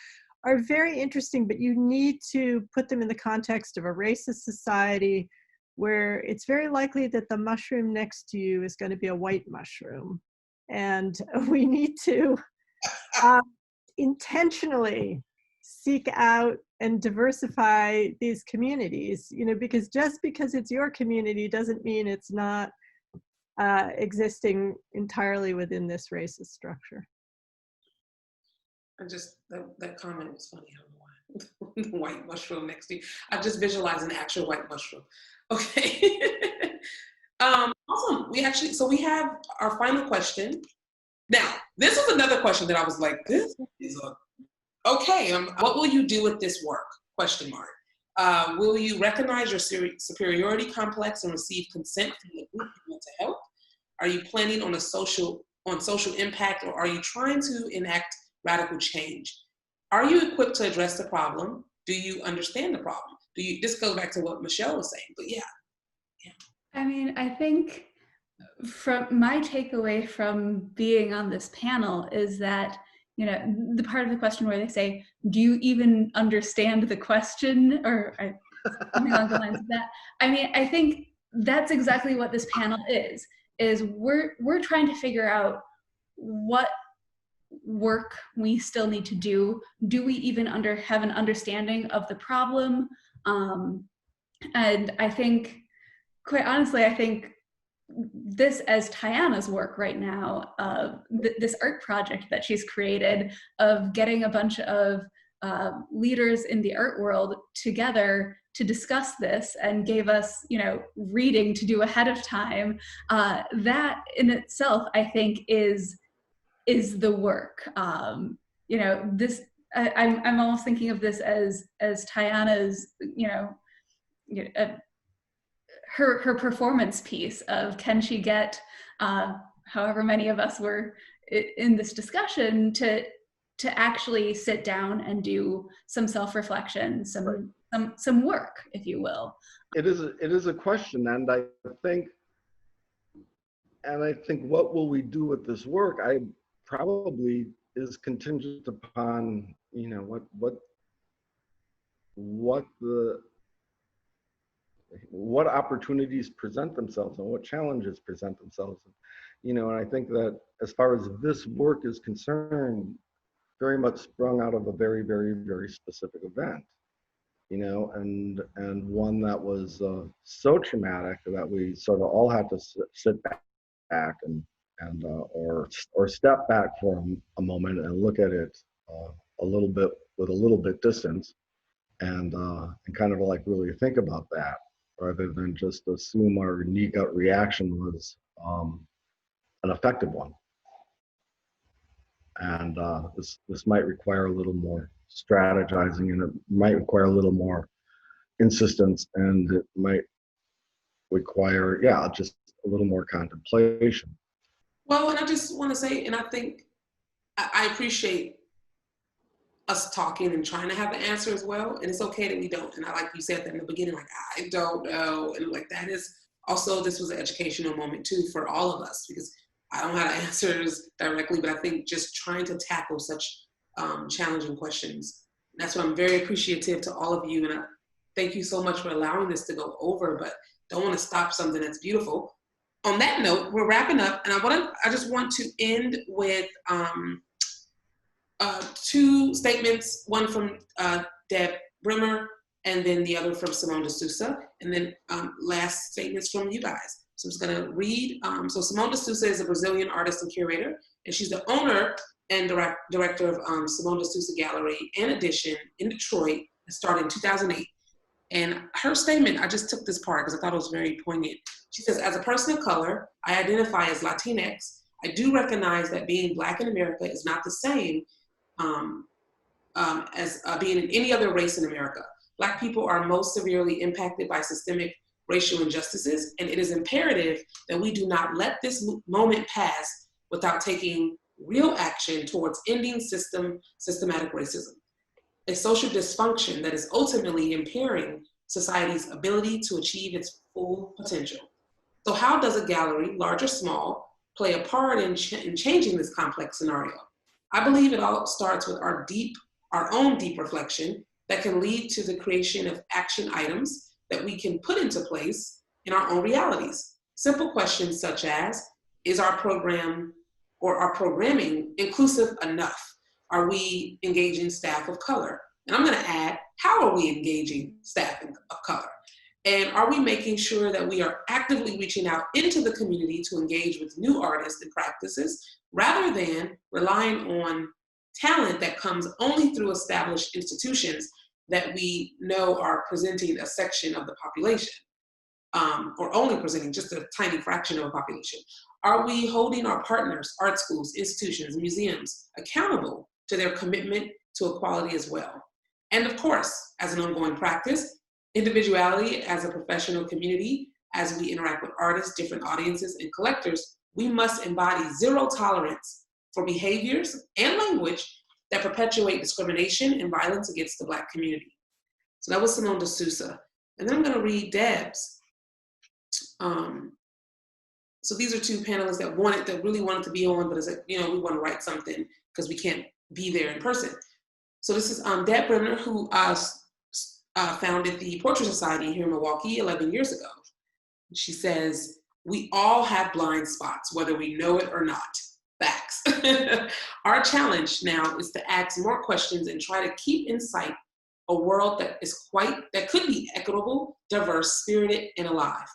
are very interesting, but you need to put them in the context of a racist society where it's very likely that the mushroom next to you is going to be a white mushroom. And we need to intentionally seek out and diversify these communities, you know, because just because it's your community doesn't mean it's not existing entirely within this racist structure. I just, that comment was funny. I don't know why. The white mushroom next to you. I just visualized an actual white mushroom. Okay. Awesome. So we have our final question. Now, this was another question that I was like, this is okay. What will you do with this work? Question mark. Will you recognize your superiority complex and receive consent from the group you want to help? Are you planning on social impact, or are you trying to enact radical change? Are you equipped to address the problem? Do you understand the problem? This goes back to what Michelle was saying, but yeah. I mean, I think from my takeaway from being on this panel is that, you know, the part of the question where they say, do you even understand the question, or something along the lines of that. I mean, I think that's exactly what this panel is we're trying to figure out what work we still need to do. Do we even have an understanding of the problem? And I think, quite honestly, I think this as Tyanna's work right now, this art project that she's created of getting a bunch of leaders in the art world together to discuss this and gave us, you know, reading to do ahead of time, that in itself, I think is the work. You know, this, I'm almost thinking of this as Tyanna's, you know, her performance piece of, can she get however many of us were in this discussion to actually sit down and do some self-reflection, some work, if you will. It is a question, and I think what will we do with this work, I probably is contingent upon, you know, what opportunities present themselves and what challenges present themselves, you know. And I think that as far as this work is concerned, very much sprung out of a very, very, very specific event, you know, and one that was so traumatic that we sort of all had to sit back and or step back for a moment and look at it a little bit distance, and kind of like really think about that, rather than just assume our knee gut reaction was an effective one. And this might require a little more strategizing, and it might require a little more insistence, and it might require, yeah, just a little more contemplation. Well, and I just want to say, and I think I appreciate us talking and trying to have the answer as well, and it's okay that we don't. And I, like you said that in the beginning, like, I don't know, and like that is also, this was an educational moment too for all of us, because I don't have answers directly, but I think just trying to tackle such challenging questions. That's why I'm very appreciative to all of you, and I thank you so much for allowing this to go over, but don't want to stop something that's beautiful. on that note, we're wrapping up, and I just want to end with two statements, one from Deb Brimmer, and then the other from Simone de Sousa, and then last statements from you guys. So I'm just gonna read. So Simone de Sousa is a Brazilian artist and curator, and she's the owner and director of Simone de Sousa Gallery and Edition in Detroit. It started in 2008. And her statement, I just took this part because I thought it was very poignant. She says, as a person of color, I identify as Latinx. I do recognize that being Black in America is not the same as being in any other race in America. Black people are most severely impacted by systemic racial injustices, and it is imperative that we do not let this moment pass without taking real action towards ending systematic racism, a social dysfunction that is ultimately impairing society's ability to achieve its full potential. So how does a gallery, large or small, play a part in changing this complex scenario? I believe it all starts with our own deep reflection that can lead to the creation of action items that we can put into place in our own realities. Simple questions such as, is our program or our programming inclusive enough? Are we engaging staff of color? And I'm gonna add, how are we engaging staff of color? And are we making sure that we are actively reaching out into the community to engage with new artists and practices rather than relying on talent that comes only through established institutions that we know are presenting a section of the population, or only presenting just a tiny fraction of a population? Are we holding our partners, art schools, institutions, museums accountable to their commitment to equality as well? And of course, as an ongoing practice, individuality as a professional community, as we interact with artists, different audiences, and collectors, we must embody zero tolerance for behaviors and language that perpetuate discrimination and violence against the Black community. So that was Simone de Sousa. And then I'm gonna read Deb's. So these are two panelists that really wanted to be on, but we want to write something because we can't be there in person. So this is Deb Brenner, who founded the Portrait Society here in Milwaukee 11 years ago. She says, we all have blind spots, whether we know it or not. Facts. Our challenge now is to ask more questions and try to keep in sight a world that could be equitable, diverse, spirited, and alive.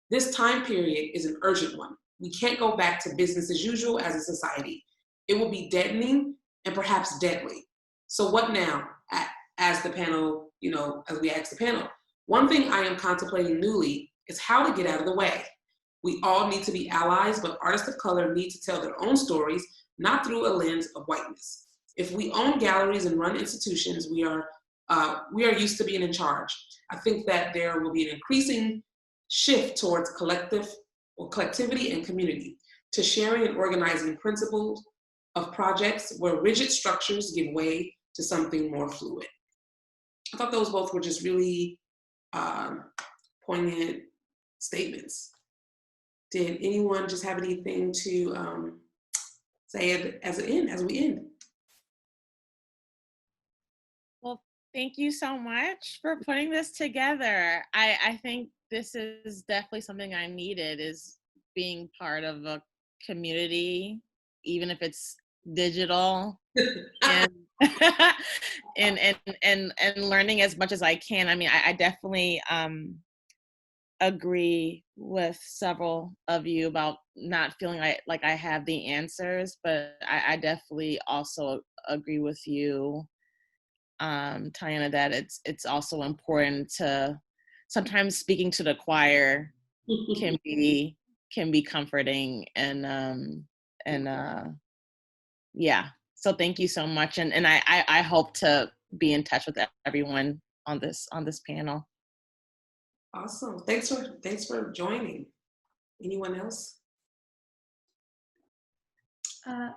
This time period is an urgent one. We can't go back to business as usual as a society. It will be deadening and perhaps deadly. So what now, as the panel, as we ask the panel? One thing I am contemplating newly is how to get out of the way. We all need to be allies, but artists of color need to tell their own stories, not through a lens of whiteness. If we own galleries and run institutions, we are used to being in charge. I think that there will be an increasing shift towards collectivity and community, to sharing and organizing principles of projects where rigid structures give way to something more fluid. I thought those both were just really poignant statements. Did anyone just have anything to say as we end? Well, thank you so much for putting this together. I think this is definitely something I needed, is being part of a community, even if it's digital, and and learning as much as I can. I mean, I definitely agree with several of you about not feeling like I have the answers, but I definitely also agree with you, Tyanna, that it's also important to sometimes speaking to the choir can be comforting, and yeah. So thank you so much, and I hope to be in touch with everyone on this panel. Awesome. Thanks for joining. Anyone else? I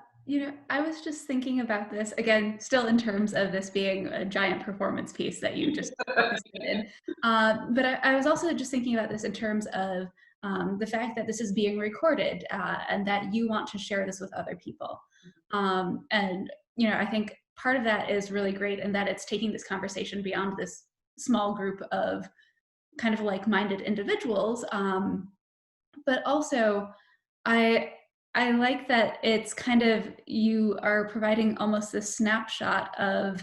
was just thinking about this, again, still in terms of this being a giant performance piece that you just participated. But I was also just thinking about this in terms of the fact that this is being recorded, and that you want to share this with other people. And I think part of that is really great, and that it's taking this conversation beyond this small group of kind of like-minded individuals, But also, I like that it's kind of, you are providing almost this snapshot of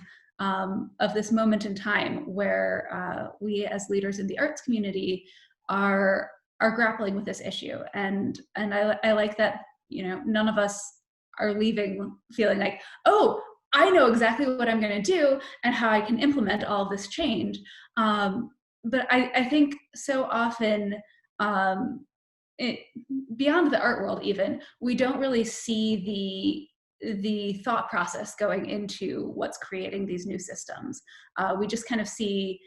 this moment in time where we as leaders in the arts community are grappling with this issue, and I like that, you know, none of us are leaving feeling like, oh, I know exactly what I'm going to do and how I can implement all of this change. But I think so often, beyond the art world even, we don't really see the thought process going into what's creating these new systems. We just kind of see,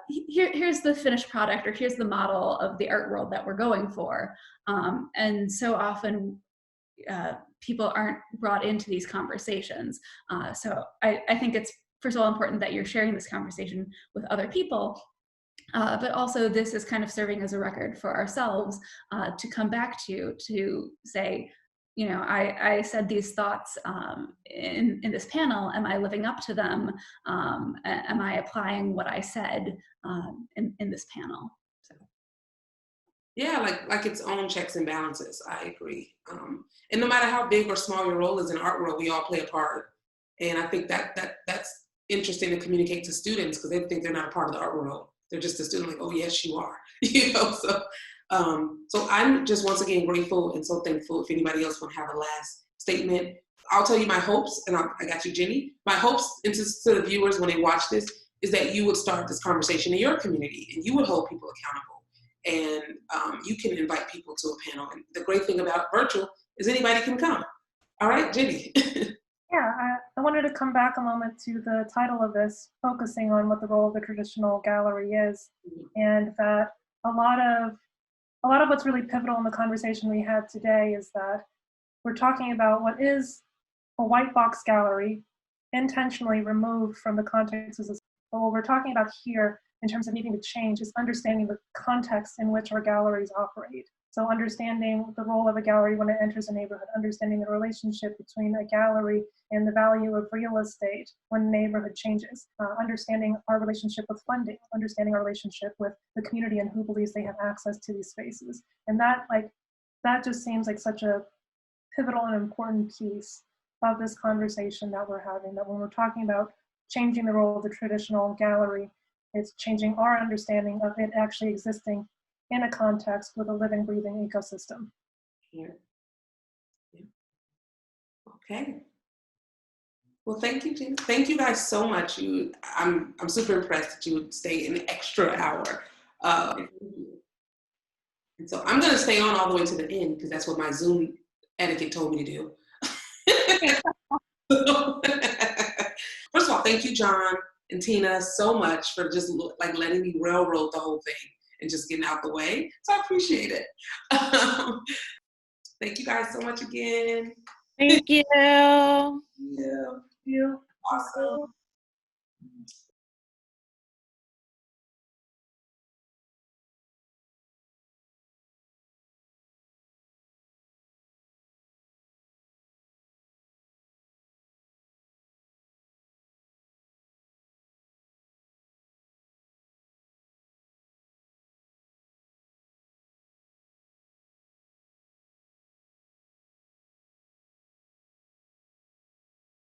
here's the finished product, or here's the model of the art world that we're going for. And so often people aren't brought into these conversations. So I think it's, first of all, important that you're sharing this conversation with other people. But also this is kind of serving as a record for ourselves to come back to say, you know, I said these thoughts in this panel. Am I living up to them? Am I applying what I said in this panel? So. Yeah, like its own checks and balances. I agree. And no matter how big or small your role is in art world, we all play a part. And I think that's interesting to communicate to students, because they think they're not a part of the art world. They're just a student, like, oh yes, you are. You know, so I'm just once again grateful and so thankful. If anybody else want to have a last statement, I'll tell you my hopes, and I got you, Jenny. My hopes to the viewers when they watch this is that you would start this conversation in your community, and you would hold people accountable, and you can invite people to a panel. And the great thing about virtual is anybody can come. All right, Jenny. Yeah, I wanted to come back a moment to the title of this, focusing on what the role of the traditional gallery is, and that a lot of what's really pivotal in the conversation we had today is that we're talking about what is a white box gallery, intentionally removed from the context of this. But what we're talking about here in terms of needing to change is understanding the context in which our galleries operate. So understanding the role of a gallery when it enters a neighborhood, understanding the relationship between a gallery and the value of real estate when the neighborhood changes, understanding our relationship with funding, understanding our relationship with the community and who believes they have access to these spaces. And that just seems like such a pivotal and important piece of this conversation that we're having, that when we're talking about changing the role of the traditional gallery, it's changing our understanding of it actually existing in a context with a living, breathing ecosystem. Yeah. Okay. Well, thank you, Jen. Thank you guys so much. I'm super impressed that you would stay an extra hour. And so I'm going to stay on all the way to the end, because that's what my Zoom etiquette told me to do. First of all, thank you, John and Tina, so much for just like letting me railroad the whole thing and just getting out the way. So I appreciate it. Thank you guys so much again. Thank you. Yeah. You. Awesome.